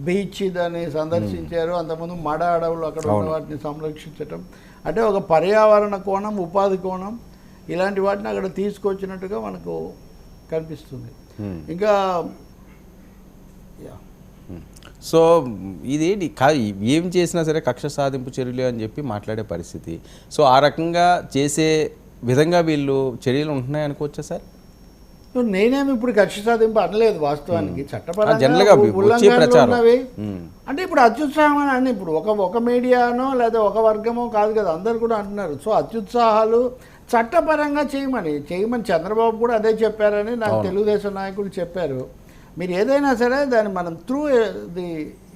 Speaker 2: బీచ్ దాన్ని సందర్శించారు. అంతకుముందు మడ అడవులు అక్కడ ఉన్న వాటిని సంరక్షించటం, అంటే ఒక పర్యావరణ కోణం, ఉపాధి కోణం, ఇలాంటి వాటిని అక్కడ తీసుకొచ్చినట్టుగా మనకు కనిపిస్తుంది. ఇంకా
Speaker 1: సో ఇది ఏం చేసినా సరే కక్ష సాధింపు చర్యలు అని చెప్పి మాట్లాడే పరిస్థితి. సో ఆ రకంగా చేసే విధంగా వీళ్ళు చర్యలు ఉంటున్నాయి అనుకోవచ్చా సార్?
Speaker 2: నేనేమి ఇప్పుడు కక్ష సాధింపు అనలేదు. వాస్తవానికి చట్టపరంగా అంటే ఇప్పుడు అత్యుత్సాహం అని ఇప్పుడు ఒక మీడియానో లేదా ఒక వర్గమో కాదు కదా, అందరు కూడా అంటున్నారు. సో అత్యుత్సాహాలు చట్టపరంగా చేయమని చంద్రబాబు కూడా అదే చెప్పారని నాకు తెలుగుదేశం నాయకులు చెప్పారు. మీరు ఏదైనా సరే దాన్ని మనం through the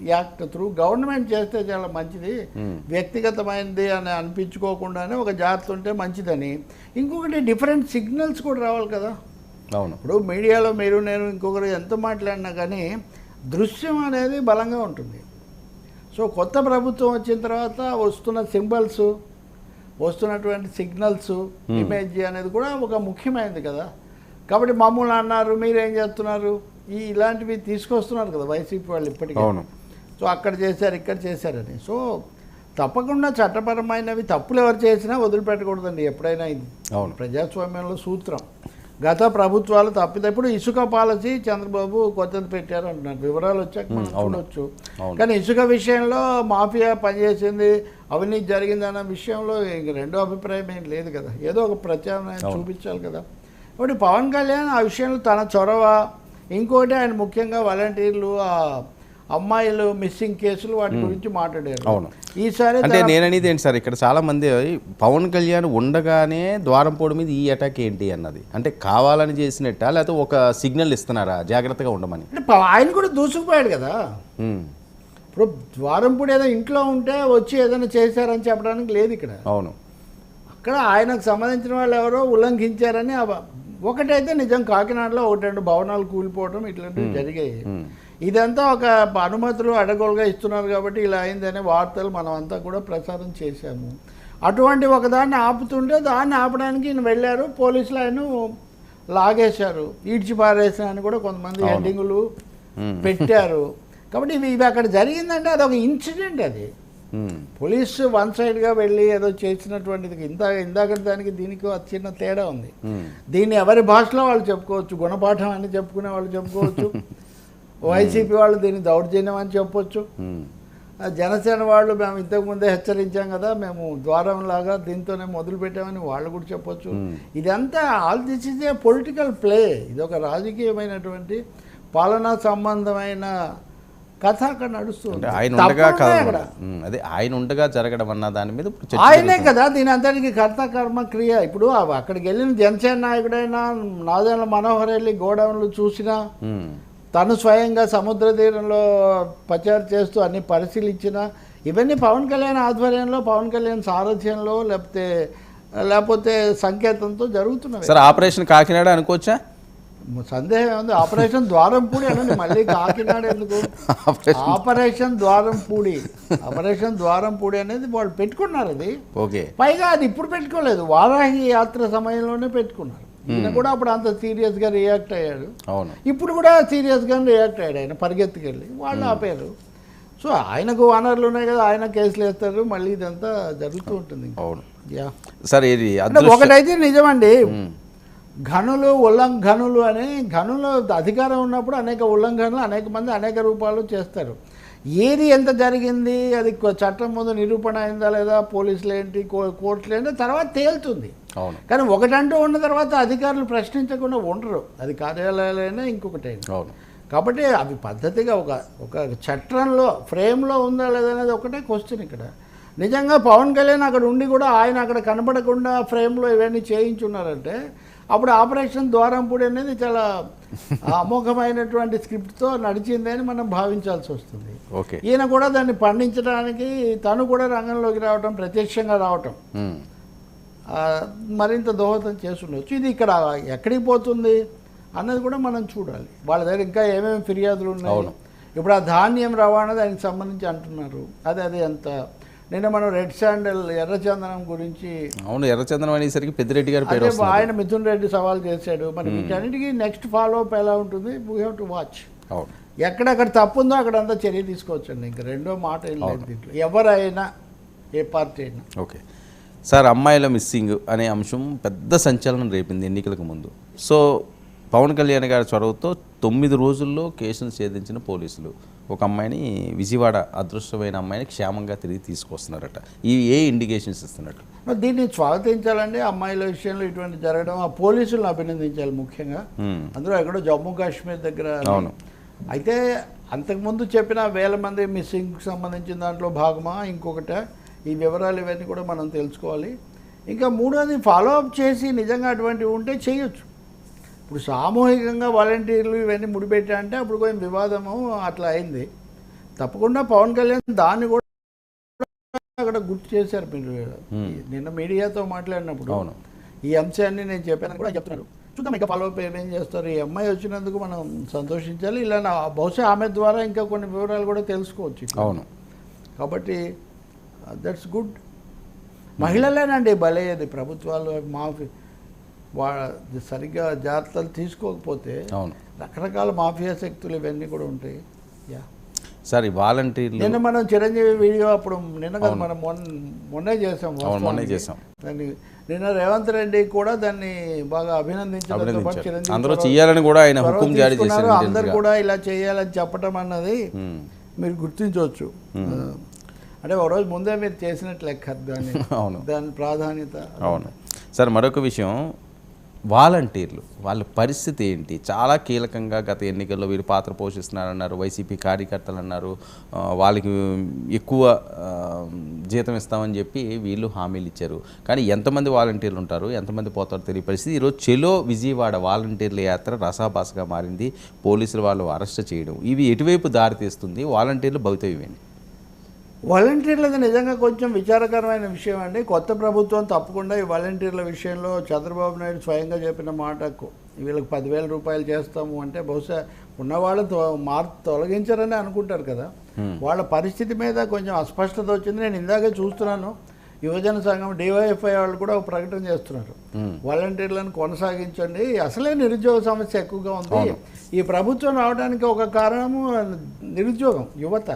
Speaker 2: act, through government చేస్తే చాలా మంచిది, వ్యక్తిగతమైనది అని అనిపించుకోకుండానే ఒక జాగ్రత్త ఉంటే మంచిదని. ఇంకొకటి డిఫరెంట్ సిగ్నల్స్ కూడా రావాలి కదా.
Speaker 1: అవును,
Speaker 2: ఇప్పుడు మీడియాలో మీరు నేను ఇంకొకరు ఎంత మాట్లాడినా కానీ దృశ్యం అనేది బలంగా ఉంటుంది. సో కొత్త ప్రభుత్వం వచ్చిన తర్వాత వస్తున్న సింబల్స్, వస్తున్నటువంటి సిగ్నల్స్, ఇమేజ్ అనేది కూడా ఒక ముఖ్యమైనది కదా. కాబట్టి మమ్మల్ని అన్నారు, మీరేం చేస్తున్నారు, ఇలాంటివి తీసుకొస్తున్నారు కదా వైసీపీ వాళ్ళు ఇప్పటికీ. సో అక్కడ చేశారు, ఇక్కడ చేశారని. సో తప్పకుండా చట్టపరమైనవి తప్పులు ఎవరు చేసినా వదిలిపెట్టకూడదండి ఎప్పుడైనా. ఇది ప్రజాస్వామ్యంలో సూత్రం. గత ప్రభుత్వాలు తప్పితే ఇసుక పాలసీ చంద్రబాబు కొత్తది పెట్టారు అంటున్నారు, వివరాలు వచ్చాక మనం చూడొచ్చు. కానీ ఇసుక విషయంలో మాఫియా పనిచేసింది, అవినీతి జరిగిందన్న విషయంలో ఇంక రెండో అభిప్రాయం ఏం లేదు కదా, ఏదో ఒక ప్రత్యామ్నాయం చూపించాలి కదా. కాబట్టి పవన్ కళ్యాణ్ ఆ విషయంలో తన చొరవ, ఇంకోటి ఆయన ముఖ్యంగా వాలంటీర్లు, అమ్మాయిలు మిస్సింగ్ కేసులు, వాటి గురించి మాట్లాడారు. ఈసారి
Speaker 1: అంటే నేననేది ఏంటి సార్, ఇక్కడ చాలా మంది పవన్ కళ్యాణ్ ఉండగానే ద్వారంపూడి మీద ఈ అటాక్ ఏంటి అన్నది, అంటే కావాలని చేసినట్ట లేకపోతే ఒక సిగ్నల్ ఇస్తున్నారా జాగ్రత్తగా ఉండమని?
Speaker 2: అంటే ఆయన కూడా దూసుకుపోయాడు కదా. ఇప్పుడు ద్వారంపూడి ఏదో ఇంట్లో ఉంటే వచ్చి ఏదైనా చేశారని చెప్పడానికి లేదు ఇక్కడ.
Speaker 1: అవును,
Speaker 2: అక్కడ ఆయనకు సంబంధించిన వాళ్ళు ఎవరో ఉల్లంఘించారని ఒకటైతే నిజం, కాకినాడలో 1-2 భవనాలు కూలిపోవడం ఇట్లాంటివి జరిగాయి. ఇదంతా ఒక అనుమతులు అడగోలుగా ఇస్తున్నారు కాబట్టి ఇలా అయిందనే వార్తలు మనం అంతా కూడా ప్రచారం చేశాము. అటువంటి ఒకదాన్ని ఆపుతుంటే దాన్ని ఆపడానికి ఈయన వెళ్ళారు, పోలీసులు ఆయన లాగేశారు, ఈడ్చిపారేసిన అని కూడా కొంతమంది హెడ్డింగులు పెట్టారు. కాబట్టి ఇవి అక్కడ జరిగిందంటే అది ఒక ఇన్సిడెంట్. అది పోలీసు వన్ సైడ్గా వెళ్ళి ఏదో చేసినటువంటిది ఇందాక దానికి దీనికి చిన్న తేడా ఉంది. దీన్ని ఎవరి భాషలో వాళ్ళు చెప్పుకోవచ్చు, గుణపాఠం అని చెప్పుకునే వాళ్ళు చెప్పుకోవచ్చు, వైసీపీ వాళ్ళు దీన్ని దౌర్జన్యం అని చెప్పొచ్చు, జనసేన వాళ్ళు మేము ఇంతకుముందే హెచ్చరించాం కదా, మేము ద్వారం లాగా దీంతోనే మొదలు పెట్టామని వాళ్ళు కూడా చెప్పొచ్చు. ఇదంతా all this is a political play. ఇది ఒక రాజకీయమైనటువంటి పాలనా సంబంధమైన కథ అక్కడ నడుస్తుంది.
Speaker 1: ఆయన ఉండగా జరగడం అన్న దాని మీద
Speaker 2: ఆయనే కదా దీని అంతటికి కర్త కర్మ క్రియ. ఇప్పుడు అక్కడికి వెళ్ళిన జనసేన నాయకుడైనా నాదెండ్ల మనోహర్ వెళ్ళి గోడౌన్లు చూసినా, తను స్వయంగా సముద్ర తీరంలో ప్రచారం చేస్తూ అన్ని పరిశీలించిన, ఇవన్నీ పవన్ కళ్యాణ్ ఆధ్వర్యంలో, పవన్ కళ్యాణ్ సారథ్యంలో లేకపోతే సంకేతంతో జరుగుతున్నవి.
Speaker 1: సార్ ఆపరేషన్ కాకినాడ అనుకోవచ్చా?
Speaker 2: సందేహం ఉంది. ఆపరేషన్ ద్వారంపూడి అనండి, మళ్ళీ కాకినాడ ఎందుకు? ఆపరేషన్ ద్వారంపూడి అనేది వాళ్ళు పెట్టుకున్నారు. అది
Speaker 1: ఓకే,
Speaker 2: పైగా అది ఇప్పుడు పెట్టుకోలేదు, వారాహి యాత్ర సమయంలోనే పెట్టుకున్నారు. ఈయన కూడా అప్పుడు అంత సీరియస్గా రియాక్ట్ అయ్యాడు.
Speaker 1: అవును,
Speaker 2: ఇప్పుడు కూడా సీరియస్గా రియాక్ట్ అయ్యాడు. ఆయన పరిగెత్తుకెళ్ళి వాళ్ళు ఆపారు. సో ఆయనకు వనరులు ఉన్నాయి కదా, ఆయన కేసులు వేస్తారు, మళ్ళీ ఇదంతా జరుగుతూ ఉంటుంది.
Speaker 1: అవును
Speaker 2: యా
Speaker 1: సార్, ఇది
Speaker 2: ఒకటైతే నిజమండి, ఉల్లంఘనులు అని, గనులు అధికారం ఉన్నప్పుడు అనేక ఉల్లంఘనలు అనేక మంది అనేక రూపాలు చేస్తారు. ఏది ఎంత జరిగింది, అది చట్టం ముందు నిరూపణ అయిందా లేదా, పోలీసులు ఏంటి, కోర్టులు ఏంటి తర్వాత తేలుతుంది. కానీ ఒకటంటూ ఉన్న తర్వాత అధికారులు ప్రశ్నించకుండా ఉండరు, అది కార్యాలయాలైనా ఇంకొకటైనా. కాబట్టి అవి పద్ధతిగా ఒక చట్టంలో ఫ్రేమ్లో ఉందా లేదనేది ఒకటే క్వశ్చన్. ఇక్కడ నిజంగా పవన్ కళ్యాణ్ అక్కడ ఉండి కూడా ఆయన అక్కడ కనపడకుండా ఫ్రేమ్లో ఇవన్నీ చేయించున్నారంటే అప్పుడు ఆపరేషన్ ద్వారంపూడి అనేది చాలా అమోఘమైనటువంటి స్క్రిప్ట్తో నడిచింది అని మనం భావించాల్సి వస్తుంది. ఈయన కూడా దాన్ని పండించడానికి తను కూడా రంగంలోకి రావటం, ప్రత్యక్షంగా రావటం మరింత దోహదం చేస్తుండొచ్చు. ఇది ఇక్కడ ఎక్కడికి పోతుంది అన్నది కూడా మనం చూడాలి. వాళ్ళ దగ్గర ఇంకా ఏమేమి ఫిర్యాదులు ఉన్నాయి. ఇప్పుడు ఆ ధాన్యం రవాణా దానికి సంబంధించి అంటున్నారు. అదే ఎంత నిన్న మనం రెడ్ శాండల్ ఎర్రచందనం గురించి,
Speaker 1: అవును ఎర్రచందనం అనేసరికి పెద్దిరెడ్డి గారు పేరు వస్తుంది.
Speaker 2: ఆయన మిథున్ రెడ్డి సవాల్ చేశాడు. మరి వీటన్నిటికీ నెక్స్ట్ ఫాలో అప్ ఎలా ఉంటుంది, వీ హ్యావ్ టు వాచ్. ఎక్కడెక్కడ తప్పు ఉందో అక్కడంతా చర్య తీసుకోవచ్చండి. ఇంకా రెండో మాట ఏం లేదు దీంట్లో, ఎవరైనా ఏ పార్టీ అయినా.
Speaker 1: ఓకే సార్, అమ్మాయిల మిస్సింగ్ అనే అంశం పెద్ద సంచలనం రేపింది ఎన్నికలకు ముందు. సో పవన్ కళ్యాణ్ గారి చొరవతో 9 రోజుల్లో కేసును ఛేదించిన పోలీసులు ఒక అమ్మాయిని, విజయవాడ అదృష్టమైన అమ్మాయిని క్షేమంగా తిరిగి తీసుకొస్తున్నారట. ఇవి ఏ ఇండికేషన్స్ ఇస్తున్నట్టు?
Speaker 2: దీన్ని స్వాగతించాలండి. అమ్మాయిల విషయంలో ఇటువంటి జరగడం, ఆ పోలీసులను అభినందించాలి ముఖ్యంగా. అందులో ఎక్కడో జమ్మూ కాశ్మీర్ దగ్గర.
Speaker 1: అవును,
Speaker 2: అయితే అంతకుముందు చెప్పిన 1000 మంది మిస్సింగ్కి సంబంధించిన దాంట్లో భాగమా ఇంకొకట, ఈ వివరాలు ఇవన్నీ కూడా మనం తెలుసుకోవాలి. ఇంకా మూడోది ఫాలో అప్ చేసి నిజంగా అటువంటివి ఉంటే చేయొచ్చు. ఇప్పుడు సామూహికంగా వాలంటీర్లు ఇవన్నీ ముడిపెట్టా అంటే అప్పుడు కొంచెం వివాదము అట్లా అయింది. తప్పకుండా పవన్ కళ్యాణ్ దాన్ని కూడా అక్కడ గుర్తు చేశారు. మీరు నిన్న మీడియాతో మాట్లాడినప్పుడు ఈ అంశాన్ని నేను చెప్పాను కూడా చెప్తున్నాను. చూద్దాం ఇంకా ఫాలో అప్ ఏమేం చేస్తారు. ఈ అమ్మాయి వచ్చినందుకు మనం సంతోషించాలి. ఇలా బహుశా ఆమె ద్వారా ఇంకా కొన్ని వివరాలు కూడా తెలుసుకోవచ్చు.
Speaker 1: అవును,
Speaker 2: కాబట్టి దట్స్ గుడ్. మహిళలేనండి బలయ్యేది. ప్రభుత్వాలు మాఫీ సరిగ్గా జాగ్రత్తలు తీసుకోకపోతే రకరకాల మాఫియా శక్తులు ఇవన్నీ కూడా ఉంటాయి.
Speaker 1: సార్ ఈ వాలంటీర్లు
Speaker 2: నిన్న మనం చిరంజీవి వీడియో అప్పుడు నిన్న కదా మనం మొన్నే చేసాం. దాన్ని నిన్న రేవంత్ రెడ్డి కూడా దాన్ని బాగా అభినందించారు.
Speaker 1: అందరూ చేయాలని కూడా ఆయన హుకుం జారీ చేశారు.
Speaker 2: అందరు కూడా ఇలా చేయాలని చెప్పడం అన్నది మీరు గుర్తించవచ్చు. అంటే ఒక రోజు ముందే మీరు చేసినట్టు లెక్క దాని ప్రాధాన్యత.
Speaker 1: అవును సార్, మరొక విషయం, వాలంటీర్లు వాళ్ళ పరిస్థితి ఏంటి? చాలా కీలకంగా గత ఎన్నికల్లో వీరు పాత్ర పోషిస్తున్నారన్నారు. వైసీపీ కార్యకర్తలు అన్నారు వాళ్ళకి ఎక్కువ జీతం ఇస్తామని చెప్పి వీళ్ళు హామీలు ఇచ్చారు. కానీ ఎంతమంది వాలంటీర్లు ఉంటారు, ఎంతమంది పోతారో తెలియ పరిస్థితి. ఈరోజు చెలో విజయవాడ వాలంటీర్ల యాత్ర రసాభాసగా మారింది. పోలీసులు వాళ్ళు అరెస్ట్ చేయడం, ఇవి ఎటువైపు దారితీస్తుంది? వాలంటీర్లు భవితవ్యం ఏంటి?
Speaker 2: వాలంటీర్లది నిజంగా కొంచెం విచారకరమైన విషయం అండి. కొత్త ప్రభుత్వం తప్పకుండా ఈ వాలంటీర్ల విషయంలో చంద్రబాబు నాయుడు స్వయంగా చెప్పిన మాటకు వీళ్ళకి 10,000 రూపాయలు చేస్తాము అంటే బహుశా ఉన్నవాళ్ళు తొలగించారని అనుకుంటారు కదా. వాళ్ళ పరిస్థితి మీద కొంచెం అస్పష్టత వచ్చింది. నేను ఇందాకే చూస్తున్నాను, యువజన సంఘం డివైఎఫ్ఐ వాళ్ళు కూడా ఒక ప్రకటన చేస్తున్నారు, వాలంటీర్లను కొనసాగించండి, అసలే నిరుద్యోగ సమస్య ఎక్కువగా ఉంది. ఈ ప్రభుత్వం రావడానికి ఒక కారణము నిరుద్యోగం, యువత.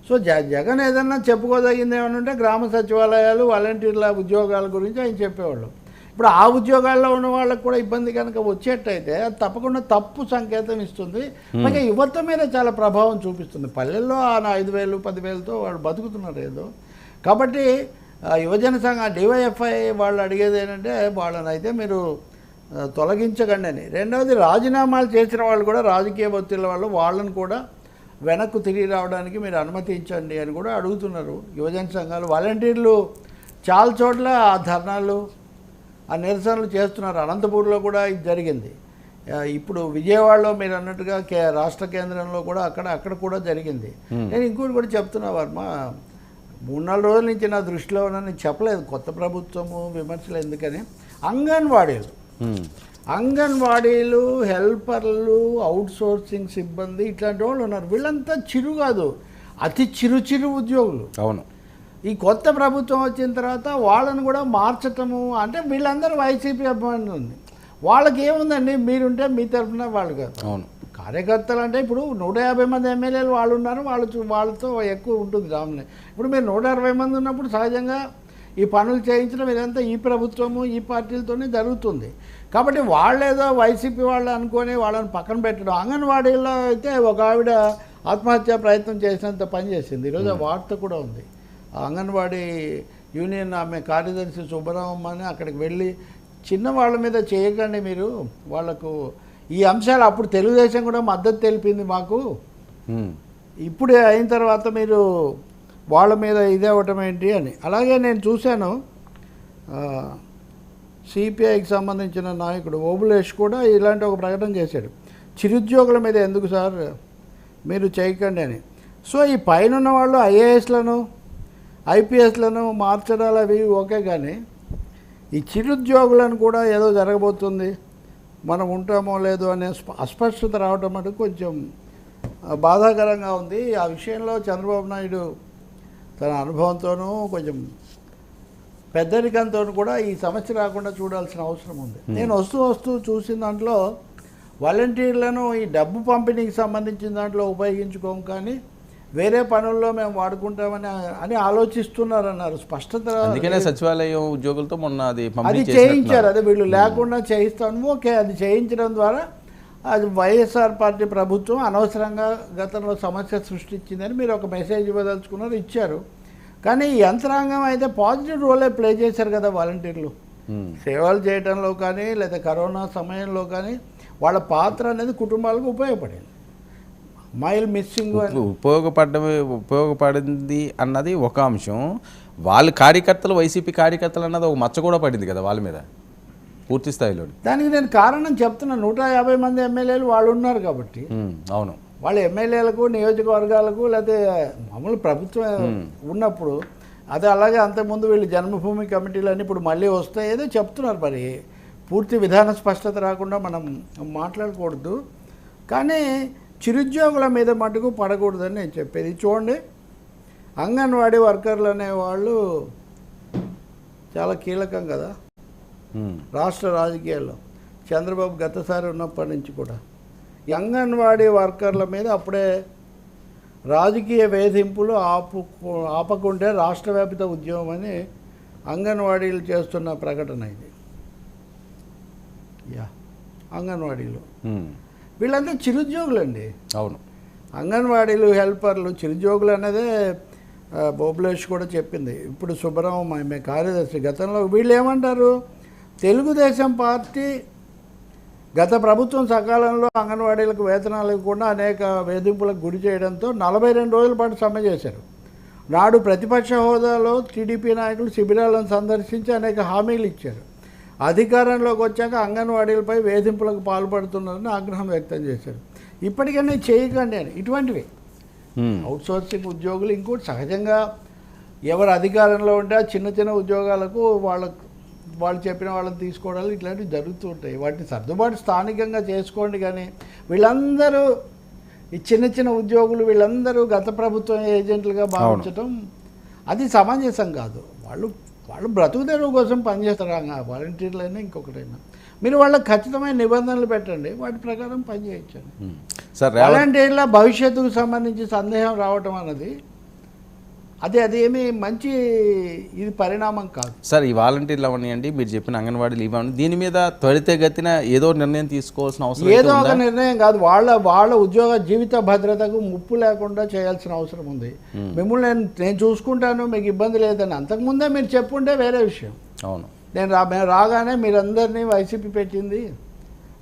Speaker 2: సో జగన్ ఏదన్నా చెప్పుకోదగింది ఏమన్నా ఉంటే గ్రామ సచివాలయాలు, వాలంటీర్ల ఉద్యోగాల గురించి ఆయన చెప్పేవాళ్ళు. ఇప్పుడు ఆ ఉద్యోగాల్లో ఉన్న వాళ్ళకు కూడా ఇబ్బంది కనుక వచ్చేట్టయితే అది తప్పకుండా తప్పు సంకేతం ఇస్తుంది. పైగా యువత మీద చాలా ప్రభావం చూపిస్తుంది. పల్లెల్లో ఆ 5,000 10,000తో వాళ్ళు బతుకుతున్నారు ఏదో. కాబట్టి యువజన సంఘం డివైఎఫ్ఐ వాళ్ళు అడిగేది ఏంటంటే వాళ్ళని అయితే మీరు తొలగించకండి అని. రెండవది రాజీనామాలు చేసిన వాళ్ళు కూడా రాజకీయ ఒత్తిళ్ళ వాళ్ళు వాళ్ళని కూడా వెనక్కు తిరిగి రావడానికి మీరు అనుమతించండి అని కూడా అడుగుతున్నారు యువజన సంఘాలు. వాలంటీర్లు చాలా చోట్ల ఆ ధర్నాలు ఆ నిరసనలు చేస్తున్నారు. అనంతపూర్లో కూడా ఇది జరిగింది. ఇప్పుడు విజయవాడలో మీరు అన్నట్టుగా రాష్ట్ర కేంద్రంలో కూడా అక్కడ కూడా జరిగింది. నేను ఇంకోటి కూడా చెప్తున్నా వర్మ, 3-4 రోజుల నుంచి నా దృష్టిలో నేను చెప్పలేదు కొత్త ప్రభుత్వము విమర్శలు ఎందుకని. అంగన్వాడీలు, హెల్పర్లు, అవుట్ సోర్సింగ్ సిబ్బంది ఇట్లాంటి వాళ్ళు ఉన్నారు. వీళ్ళంతా చిరు కాదు, అతి చిరు ఉద్యోగులు.
Speaker 1: అవును.
Speaker 2: ఈ కొత్త ప్రభుత్వం వచ్చిన తర్వాత వాళ్ళని కూడా మార్చటము అంటే వీళ్ళందరూ వైసీపీ అభిమానులు ఉంది. వాళ్ళకి ఏముందండి, మీరుంటే మీ తరఫున వాళ్ళు కాదు.
Speaker 1: అవును.
Speaker 2: కార్యకర్తలు అంటే ఇప్పుడు 150 మంది ఎమ్మెల్యేలు వాళ్ళు ఉన్నారు, వాళ్ళతో ఎక్కువ ఉంటుంది రాముని. ఇప్పుడు మీరు 160 మంది ఉన్నప్పుడు సహజంగా ఈ పనులు చేయించడం ఇదంతా ఈ ప్రభుత్వము ఈ పార్టీలతోనే జరుగుతుంది. కాబట్టి వాళ్ళేదో వైసీపీ వాళ్ళు అనుకొని వాళ్ళని పక్కన పెట్టడం. అంగన్వాడీలో అయితే ఒక ఆవిడ ఆత్మహత్యా ప్రయత్నం చేసినంత పని చేసింది. ఈరోజు ఆ వార్త కూడా ఉంది. అంగన్వాడీ యూనియన్ ఆమె కార్యదర్శి సుబ్బరామమ్మ అని అక్కడికి వెళ్ళి చిన్న వాళ్ళ మీద చేయకండి మీరు, వాళ్ళకు ఈ అంశాలు అప్పుడు తెలుగుదేశం కూడా మద్దతు తెలిపింది మాకు, ఇప్పుడు అయిన తర్వాత మీరు వాళ్ళ మీద ఇదే అవ్వటం ఏంటి అని. అలాగే నేను చూశాను సిపిఐకి సంబంధించిన నాయకుడు ఓబులేష్ కూడా ఇలాంటి ఒక ప్రకటన చేశాడు, చిరుద్యోగుల మీద ఎందుకు సార్ మీరు చేయకండి అని. సో ఈ పైన ఉన్న వాళ్ళు ఐఏఎస్లను ఐపీఎస్లను మార్చడాలు అవి ఓకే, కానీ ఈ చిరుద్యోగులను కూడా ఏదో జరగబోతుంది, మనం ఉంటామో లేదో అనే అస్పష్టత రావడం అంటే కొంచెం బాధాకరంగా ఉంది. ఆ విషయంలో చంద్రబాబు నాయుడు తన అనుభవంతోనూ కొంచెం పెద్దరికంతో కూడా ఈ సమస్య రాకుండా చూడాల్సిన అవసరం ఉంది. నేను వస్తూ చూసిన దాంట్లో వాలంటీర్లను ఈ డబ్బు పంపిణీకి సంబంధించిన దాంట్లో ఉపయోగించుకోం, కానీ వేరే పనుల్లో మేము వాడుకుంటామని ఆలోచిస్తున్నారన్నారు. స్పష్టత.
Speaker 1: అందుకనే సచివాలయం ఉద్యోగులతో మొన్న అది
Speaker 2: చేయించారు. అదే వీళ్ళు లేకుండా చేయిస్తాను, ఓకే. అది చేయించడం ద్వారా అది వైఎస్ఆర్ పార్టీ ప్రభుత్వం అనవసరంగా గతంలో సమస్య సృష్టించిందని మీరు ఒక మెసేజ్ ఇవ్వదలుచుకున్నారు, ఇచ్చారు. కానీ ఈ యంత్రాంగం అయితే పాజిటివ్ రోలే ప్లే చేశారు కదా వాలంటీర్లు, సేవలు చేయడంలో కానీ లేదా కరోనా సమయంలో కానీ వాళ్ళ పాత్ర అనేది కుటుంబాలకు ఉపయోగపడింది. మైల్ మిస్సింగ్
Speaker 1: ఉపయోగపడింది అన్నది ఒక అంశం. వాళ్ళ కార్యకర్తలు, వైసీపీ కార్యకర్తలు అన్నది ఒక మచ్చ కూడా పడింది కదా వాళ్ళ మీద పూర్తి స్థాయిలో.
Speaker 2: దానికి నేను కారణం చెప్తున్నా, 150 మంది ఎమ్మెల్యేలు వాళ్ళు ఉన్నారు కాబట్టి.
Speaker 1: అవును.
Speaker 2: వాళ్ళ ఎమ్మెల్యేలకు, నియోజకవర్గాలకు లేకపోతే మామూలు ప్రభుత్వం ఉన్నప్పుడు అది అలాగే అంతకుముందు వీళ్ళు జన్మభూమి కమిటీలన్నీ ఇప్పుడు మళ్ళీ వస్తాయి ఏదో చెప్తున్నారు. మరి పూర్తి విధాన స్పష్టత రాకుండా మనం మాట్లాడకూడదు, కానీ చిరుద్యోగుల మీద మటుకు పడకూడదని నేను చెప్పేది. చూడండి, అంగన్వాడీ వర్కర్లు అనేవాళ్ళు చాలా కీలకం కదా రాష్ట్ర రాజకీయాల్లో. చంద్రబాబు గతసారి ఉన్నప్పటి నుంచి కూడా ఈ అంగన్వాడీ వర్కర్ల మీద అప్పుడే రాజకీయ వేధింపులు ఆపకుంటే రాష్ట్ర వ్యాపిత ఉద్యమం అని అంగన్వాడీలు చేస్తున్న ప్రకటన ఇది. అంగన్వాడీలు వీళ్ళంతా చిరుద్యోగులండి.
Speaker 1: అవును.
Speaker 2: అంగన్వాడీలు, హెల్పర్లు చిరుద్యోగులు అన్నదే బోబులేష్ కూడా చెప్పింది. ఇప్పుడు సుబ్బరామమ్మ ఆమె కార్యదర్శి. గతంలో వీళ్ళు ఏమంటారు, తెలుగుదేశం పార్టీ గత ప్రభుత్వం సకాలంలో అంగన్వాడీలకు వేతనాలు ఇవ్వకుండా అనేక వేధింపులకు గురి చేయడంతో 42 రోజుల పాటు సమ్మె చేశారు. నాడు ప్రతిపక్ష హోదాలో టీడీపీ నాయకులు శిబిరాలను సందర్శించి అనేక హామీలు ఇచ్చారు. అధికారంలోకి వచ్చాక అంగన్వాడీలపై వేధింపులకు పాల్పడుతున్నారని ఆగ్రహం వ్యక్తం చేశారు. ఇప్పటికైనా చేయకండి అని. ఇటువంటివి అవుట్ సోర్సింగ్ ఉద్యోగులు. ఇంకోటి సహజంగా ఎవరు అధికారంలో ఉంటే ఆ చిన్న చిన్న ఉద్యోగాలకు వాళ్ళు చెప్పిన వాళ్ళని తీసుకోవడాలు ఇట్లాంటివి జరుగుతూ ఉంటాయి. వాటిని సర్దుబాటు స్థానికంగా చేసుకోండి. కానీ వీళ్ళందరూ ఈ చిన్న చిన్న ఉద్యోగులు వీళ్ళందరూ గత ప్రభుత్వం ఏజెంట్లుగా భావించడం అది సమంజసం కాదు. వాళ్ళు బ్రతుకు తెరువు కోసం పనిచేస్తారు. వాలంటీర్లైనా ఇంకొకటైనా మీరు వాళ్ళకి ఖచ్చితమైన నిబంధనలు పెట్టండి, వాటి ప్రకారం పనిచేయించండి.
Speaker 1: సార్
Speaker 2: వాలంటీర్ల భవిష్యత్తుకు సంబంధించి సందేహం రావటం అన్నది అదేమీ మంచి ఇది పరిణామం కాదు.
Speaker 1: సార్ ఈ వాలంటీర్లు అవనివ్వండి, మీరు చెప్పిన అంగన్వాడీలు ఇవ్వండి, దీని మీద త్వరితగతిన ఏదో నిర్ణయం తీసుకోవాల్సిన అవసరం
Speaker 2: ఏదో ఒక నిర్ణయం కాదు, వాళ్ళ ఉద్యోగ జీవిత భద్రతకు ముప్పు లేకుండా చేయాల్సిన అవసరం ఉంది. మిమ్మల్ని నేను చూసుకుంటాను, మీకు ఇబ్బంది లేదని అంతకుముందే మీరు చెప్పుంటే వేరే విషయం.
Speaker 1: అవును,
Speaker 2: మేము రాగానే మీరందరినీ వైసీపీ పెట్టింది,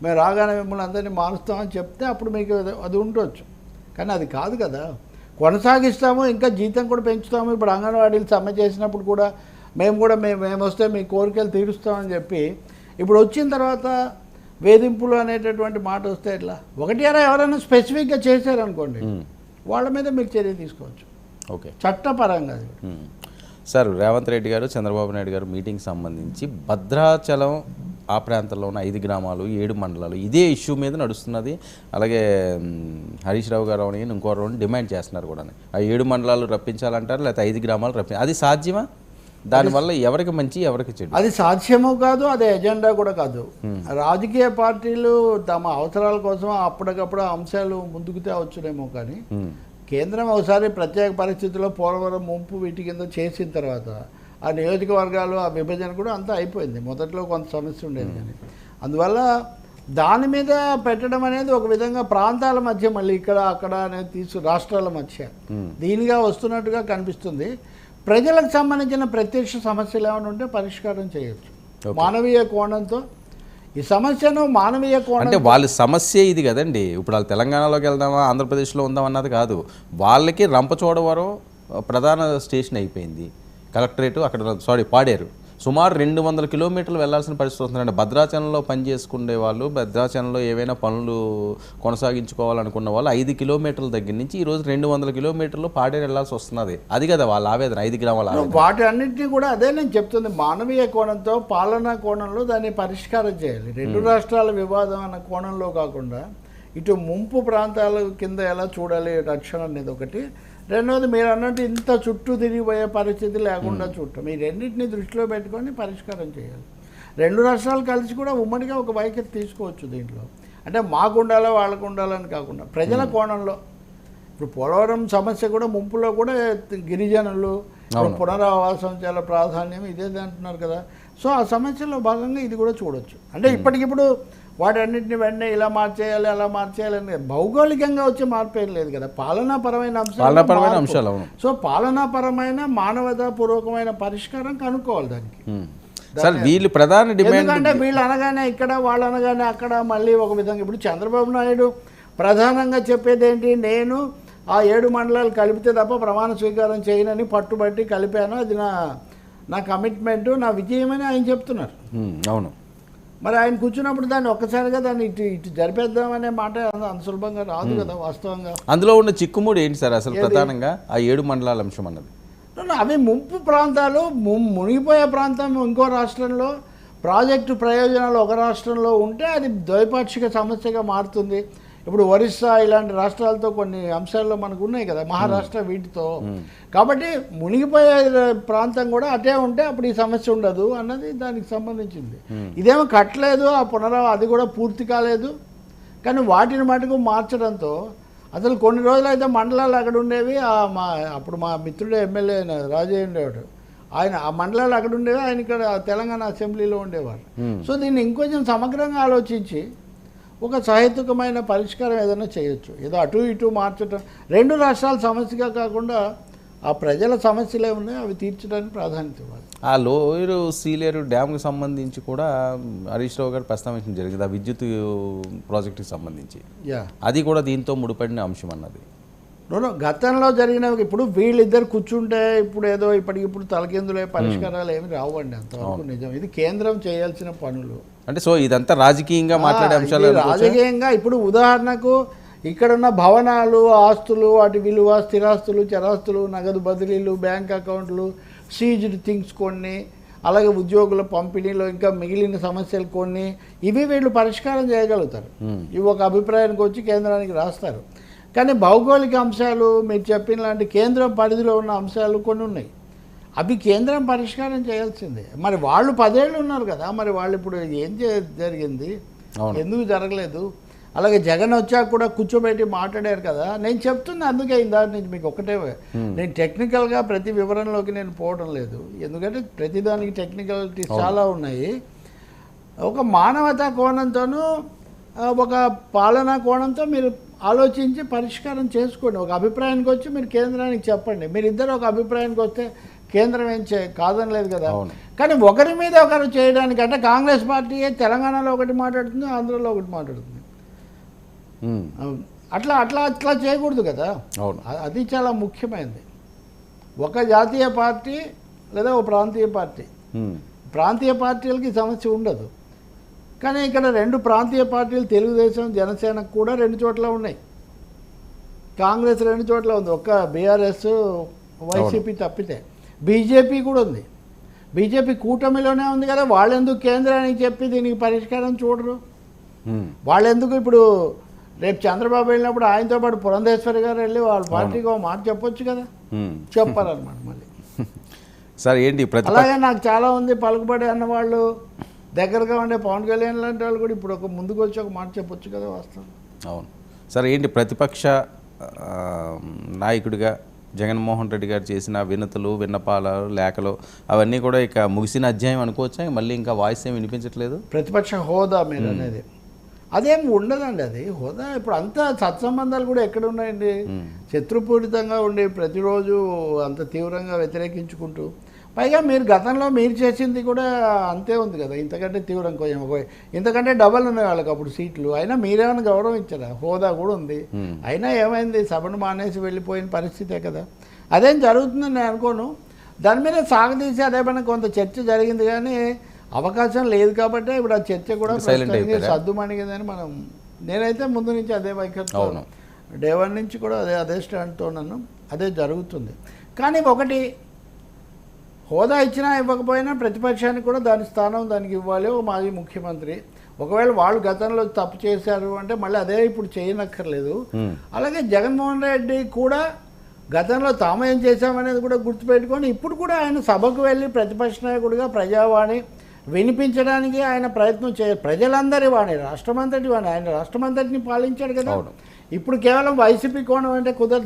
Speaker 2: మేము రాగానే మిమ్మల్ని అందరినీ మారుస్తామని చెప్తే అప్పుడు మీకు అది ఉండొచ్చు. కానీ అది కాదు కదా, కొనసాగిస్తాము, ఇంకా జీతం కూడా పెంచుతాము. ఇప్పుడు అంగన్వాడీలు సమ్మె చేసినప్పుడు కూడా మేము వస్తే మీ కోరికలు తీరుస్తామని చెప్పి ఇప్పుడు వచ్చిన తర్వాత వేధింపులు అనేటటువంటి మాట వస్తే ఎట్లా? ఒకటి ఎవరైనా స్పెసిఫిక్గా చేశారనుకోండి, వాళ్ళ మీద మీరు చర్య తీసుకోవచ్చు.
Speaker 1: ఓకే,
Speaker 2: చట్టపరంగా.
Speaker 1: సార్ రేవంత్ రెడ్డి గారు చంద్రబాబు నాయుడు గారు మీటింగ్ సంబంధించి భద్రాచలం ఆ ప్రాంతంలో ఉన్న 5 గ్రామాలు 7 మండలాలు ఇదే ఇష్యూ మీద నడుస్తున్నది. అలాగే హరీష్ రావు గారు అని ఇంకో రోజు డిమాండ్ చేస్తున్నారు కూడా. ఆ 7 మండలాలు రప్పించాలంటారు, లేకపోతే 5 గ్రామాలు అది సాధ్యమా? దానివల్ల ఎవరికి మంచి ఎవరికి చెడు?
Speaker 2: అది సాధ్యమో కాదు, అది ఎజెండా కూడా కాదు. రాజకీయ పార్టీలు తమ అవసరాల కోసం అప్పటికప్పుడు అంశాలు ముందుకు తేవచ్చునేమో, కానీ కేంద్రం ఒకసారి ప్రత్యేక పరిస్థితుల్లో పోలవరం ముంపు వీటి కింద చేసిన తర్వాత ఆ నియోజకవర్గాలు ఆ విభజన కూడా అంతా అయిపోయింది. మొదట్లో కొంత సమస్య ఉండేది, కానీ అందువల్ల దాని మీద పెట్టడం అనేది ఒక విధంగా ప్రాంతాల మధ్య మళ్ళీ ఇక్కడ అక్కడ అనేది రాష్ట్రాల మధ్య దీనిగా వస్తున్నట్టుగా కనిపిస్తుంది. ప్రజలకు సంబంధించిన ప్రత్యక్ష సమస్యలు ఏమైనా ఉంటే పరిష్కారం చేయొచ్చు మానవీయ కోణంతో. ఈ సమస్యను మానవీయ కోణం
Speaker 1: అంటే వాళ్ళ సమస్య ఇది కదండి. ఇప్పుడు వాళ్ళు తెలంగాణలోకి వెళ్దామా ఆంధ్రప్రదేశ్లో ఉందాం అన్నది కాదు. వాళ్ళకి రంపచోడవరం ప్రధాన స్టేషన్ అయిపోయింది, కలెక్టరేటు అక్కడ పాడేరు. సుమారు 200 కిలోమీటర్లు వెళ్లాల్సిన పరిస్థితి వస్తుందండి. భద్రాచలంలో పని చేసుకునే వాళ్ళు, భద్రాచలంలో ఏవైనా పనులు కొనసాగించుకోవాలనుకున్న వాళ్ళు 5 కిలోమీటర్ల దగ్గర నుంచి ఈరోజు 200 కిలోమీటర్లు పాడేరు వెళ్లాల్సి వస్తున్నది. అది కదా వాళ్ళ ఆవేదన, 5 గ్రామాల ఆవేదన.
Speaker 2: వాటి అన్నింటినీ కూడా అదే నేను చెప్తుంది, మానవీయ కోణంతో పాలనా కోణంలో దాన్ని పరిష్కారం చేయాలి. 2 రాష్ట్రాల వివాదం అన్న కోణంలో కాకుండా ఇటు ముంపు ప్రాంతాల కింద ఎలా చూడాలి రక్షణ అనేది ఒకటి. రెండవది మీరు అన్నట్టు ఇంత చుట్టూ తిరిగిపోయే పరిస్థితి లేకుండా చూడటం, ఈ రెండింటిని దృష్టిలో పెట్టుకొని పరిష్కారం చేయాలి. 2 రాష్ట్రాలు కలిసి కూడా ఉమ్మడిగా ఒక వైఖరి తీసుకోవచ్చు దీంట్లో. అంటే మాకు ఉండాలో వాళ్ళకు ఉండాలని కాకుండా ప్రజల కోణంలో. ఇప్పుడు పోలవరం సమస్య కూడా ముంపులో కూడా గిరిజనులు పునరావాసం చాలా ప్రాధాన్యం ఇదేది అంటున్నారు కదా. సో ఆ సమస్యలో భాగంగా ఇది కూడా చూడొచ్చు. అంటే ఇప్పటికిప్పుడు వాటన్నింటిని వెంటనే ఇలా మార్చేయాలి అలా మార్చేయాలి అని భౌగోళికంగా వచ్చే మార్పు ఏం లేదు కదా, పాలనాపరమైన అంశాలు. సో పాలనాపరమైన మానవతాపూర్వకమైన పరిష్కారం కనుక్కోవాలి దానికి.
Speaker 1: సార్ వీళ్ళు ప్రధాన డిమాండ్,
Speaker 2: ఎందుకంటే వీళ్ళు అనగానే ఇక్కడ, వాళ్ళు అనగానే అక్కడ మళ్ళీ ఒక విధంగా. ఇప్పుడు చంద్రబాబు నాయుడు ప్రధానంగా చెప్పేది ఏంటి? నేను ఆ 7 మండలాలు కలిపితే తప్ప ప్రమాణ స్వీకారం చేయనని పట్టుబట్టి కలిపాను, అది నా కమిట్మెంటు, నా విజయమని ఆయన చెప్తున్నారు.
Speaker 1: అవును,
Speaker 2: మరి ఆయన కూర్చున్నప్పుడు దాన్ని ఒక్కసారిగా దాన్ని ఇటు జరిపేద్దామనే మాట అంత సులభంగా రాదు కదా వాస్తవంగా.
Speaker 1: అందులో ఉన్న చిక్కుముడి ఏంటి సార్ అసలు ప్రధానంగా ఆ 7 మండలాల అంశం అన్నది?
Speaker 2: అవి ముంపు ప్రాంతాలు, మునిగిపోయే ప్రాంతం ఇంకో రాష్ట్రంలో, ప్రాజెక్టు ప్రయోజనాలు ఒక రాష్ట్రంలో ఉంటే అది ద్వైపాక్షిక సమస్యగా మారుతుంది. ఇప్పుడు ఒరిస్సా ఇలాంటి రాష్ట్రాలతో కొన్ని అంశాల్లో మనకు ఉన్నాయి కదా, మహారాష్ట్ర వీటితో. కాబట్టి మునిగిపోయే ప్రాంతం కూడా అటే ఉంటే అప్పుడు ఈ సమస్య ఉండదు అన్నది దానికి సంబంధించింది. ఇదేమో కట్టలేదు, అది కూడా పూర్తి కాలేదు. కానీ వాటిని మటుకు మార్చడంతో అసలు కొన్ని రోజులైతే మండలాలు అక్కడ ఉండేవి. అప్పుడు మా మిత్రుడు ఎమ్మెల్యే రాజయ్య ఉండేవాడు, ఆయన ఆ మండలాలు అక్కడ ఉండేవి, ఆయన ఇక్కడ తెలంగాణ అసెంబ్లీలో ఉండేవారు. సో దీన్ని ఇంకొంచెం సమగ్రంగా ఆలోచించి ఒక సహేతుకమైన పరిష్కారం ఏదైనా చేయొచ్చు. ఏదో అటు ఇటు మార్చడం 2 రాష్ట్రాల సమస్యగా కాకుండా ఆ ప్రజల సమస్యలు ఏమున్నాయో అవి తీర్చడానికి ప్రాధాన్యత ఇవ్వాలి.
Speaker 1: ఆ లోయరు సీలేరు డ్యామ్కి సంబంధించి కూడా హరీష్ రావు గారు ప్రస్తావించడం జరిగింది, ఆ విద్యుత్ ప్రాజెక్టుకి సంబంధించి. అది కూడా దీంతో ముడిపడిన అంశం అన్నది.
Speaker 2: గతంలో జరిగినవి ఇప్పుడు వీళ్ళిద్దరు కూర్చుంటే ఇప్పుడు ఏదో ఇప్పటికిప్పుడు తలకిందులే పరిష్కారాలు ఏమి రావండి, అంతవరకు నిజం. ఇది కేంద్రం చేయాల్సిన పనులు.
Speaker 1: అంటే సో ఇదంతా రాజకీయంగా మాట్లాడే అంశాలు.
Speaker 2: రాజకీయంగా ఇప్పుడు ఉదాహరణకు ఇక్కడున్న భవనాలు, ఆస్తులు, వాటి విలువ, స్థిరాస్తులు, చరాస్తులు, నగదు బదిలీలు, బ్యాంక్ అకౌంట్లు, సీజ్డ్ థింగ్స్ కొన్ని, అలాగే ఉద్యోగుల పంపిణీలో ఇంకా మిగిలిన సమస్యలు కొన్ని, ఇవి వీళ్ళు పరిష్కారం చేయగలుగుతారు. ఇవి ఒక అభిప్రాయానికి వచ్చి కేంద్రానికి రాస్తారు. కానీ భౌగోళిక అంశాలు, మీరు చెప్పిన లాంటి కేంద్రం పరిధిలో ఉన్న అంశాలు కొన్ని ఉన్నాయి. అవి కేంద్రం పరిష్కారం చేయాల్సిందే. మరి వాళ్ళు 10 ఏళ్ళు ఉన్నారు కదా, మరి వాళ్ళు ఇప్పుడు ఏం జరిగింది, ఎందుకు జరగలేదు? అలాగే జగన్ వచ్చాక కూడా కూర్చోబెట్టి మాట్లాడారు కదా. నేను చెప్తున్నా అందుకే ఇందాక నుంచి మీకు ఒకటే, నేను టెక్నికల్గా ప్రతి వివరంలోకి నేను పోవడం లేదు, ఎందుకంటే ప్రతిదానికి టెక్నికాలిటీస్ చాలా ఉన్నాయి. ఒక మానవతా కోణంతోనూ ఒక పాలనా కోణంతో మీరు ఆలోచించి పరిష్కారం చేసుకోండి. ఒక అభిప్రాయానికి వచ్చి మీరు కేంద్రానికి చెప్పండి. మీరిద్దరు ఒక అభిప్రాయానికి వస్తే కేంద్రం ఏం కాదని లేదు కదా. కానీ ఒకరి మీద ఒకరు చేయడానికి, అంటే కాంగ్రెస్ పార్టీ తెలంగాణలో ఒకటి మాట్లాడుతుంది, ఆంధ్రలో ఒకటి మాట్లాడుతుంది. అట్లా అట్లా అట్లా చేయకూడదు కదా. అది చాలా ముఖ్యమైనది. ఒక జాతీయ పార్టీ లేదా ఒక ప్రాంతీయ పార్టీ, ప్రాంతీయ పార్టీలకి సమస్య ఉండదు. కానీ ఇక్కడ 2 ప్రాంతీయ పార్టీలు, తెలుగుదేశం, జనసేనకు కూడా 2 చోట్ల ఉన్నాయి. కాంగ్రెస్ 2 చోట్ల ఉంది, ఒక్క బీఆర్ఎస్, వైసీపీ తప్పితే. బీజేపీ కూడా ఉంది. బీజేపీ కూటమిలోనే ఉంది కదా. వాళ్ళెందుకు కేంద్రానికి చెప్పి దీనికి పరిష్కారం చూడరు? వాళ్ళెందుకు ఇప్పుడు రేపు చంద్రబాబు వెళ్ళినప్పుడు ఆయనతో పాటు పురంధేశ్వరి గారు వెళ్ళి వాళ్ళ పార్టీకి ఒక మాట చెప్పొచ్చు కదా. చెప్పారనమాట మళ్ళీ.
Speaker 1: సార్ ఏంటి
Speaker 2: అలాగే నాకు చాలా ఉంది పలుకుబడి అన్నవాళ్ళు, దగ్గరగా ఉండే పవన్ కళ్యాణ్ లాంటి వాళ్ళు కూడా ఇప్పుడు ఒక ముందుకు వచ్చి ఒక మాట చెప్పొచ్చు కదా. వాస్తవం.
Speaker 1: అవును సార్. ఏంటి ప్రతిపక్ష నాయకుడిగా జగన్మోహన్ రెడ్డి గారు చేసిన వినతులు, విన్నపాలు, లేఖలు అవన్నీ కూడా ఇక ముగిసిన అధ్యాయం అనుకోవచ్చా? మళ్ళీ ఇంకా వాయిస్ ఏమి వినిపించట్లేదు.
Speaker 2: ప్రతిపక్ష హోదా మీరు అనేది అదేం ఉండదండి. అది హోదా ఇప్పుడు అంతా సత్సంబంధాలు కూడా ఎక్కడ ఉన్నాయండి? శత్రుపూరితంగా ఉండి ప్రతిరోజు అంత తీవ్రంగా వ్యతిరేకించుకుంటూ, పైగా మీరు గతంలో మీరు చేసింది కూడా అంతే ఉంది కదా. ఇంతకంటే తీవ్రం కొంచెం, ఇంతకంటే డబల్ ఉన్నాయి వాళ్ళకి అప్పుడు సీట్లు. అయినా మీరేమైనా గౌరవం ఇచ్చారా? హోదా కూడా ఉంది. అయినా ఏమైంది? సభను మానేసి వెళ్ళిపోయిన పరిస్థితే కదా. అదేం జరుగుతుందని నేను అనుకోను. దాని మీద సాగదీసి అదేమైనా కొంత చర్చ జరిగింది, కానీ అవకాశం లేదు కాబట్టి ఇప్పుడు ఆ చర్చ కూడా సద్దుమణిగిందని మనం, నేనైతే ముందు నుంచి అదే వైఖరితో, డే 1 నుంచి కూడా అదే స్టాండ్తో నన్ను అదే జరుగుతుంది. కానీ ఒకటి, హోదా ఇచ్చినా ఇవ్వకపోయినా ప్రతిపక్షానికి కూడా దాని స్థానం దానికి ఇవ్వాలి. ఓ మాజీ ముఖ్యమంత్రి ఒకవేళ వాళ్ళు గతంలో తప్పు చేశారు అంటే మళ్ళీ అదే ఇప్పుడు చేయనక్కర్లేదు. అలాగే జగన్మోహన్ రెడ్డి కూడా గతంలో తాము ఏం చేశామనేది కూడా గుర్తుపెట్టుకొని ఇప్పుడు కూడా ఆయన సభకు వెళ్ళి ప్రతిపక్ష నాయకుడిగా ప్రజావాణి వినిపించడానికి ఆయన ప్రయత్నం చేయాలి. ప్రజలందరి వాణి, రాష్ట్రమంతటి వాణి, ఆయన రాష్ట్రమంతటిని పాలించాడు కదా. ఇప్పుడు కేవలం వైసీపీ కోణం అంటే కుదరదు.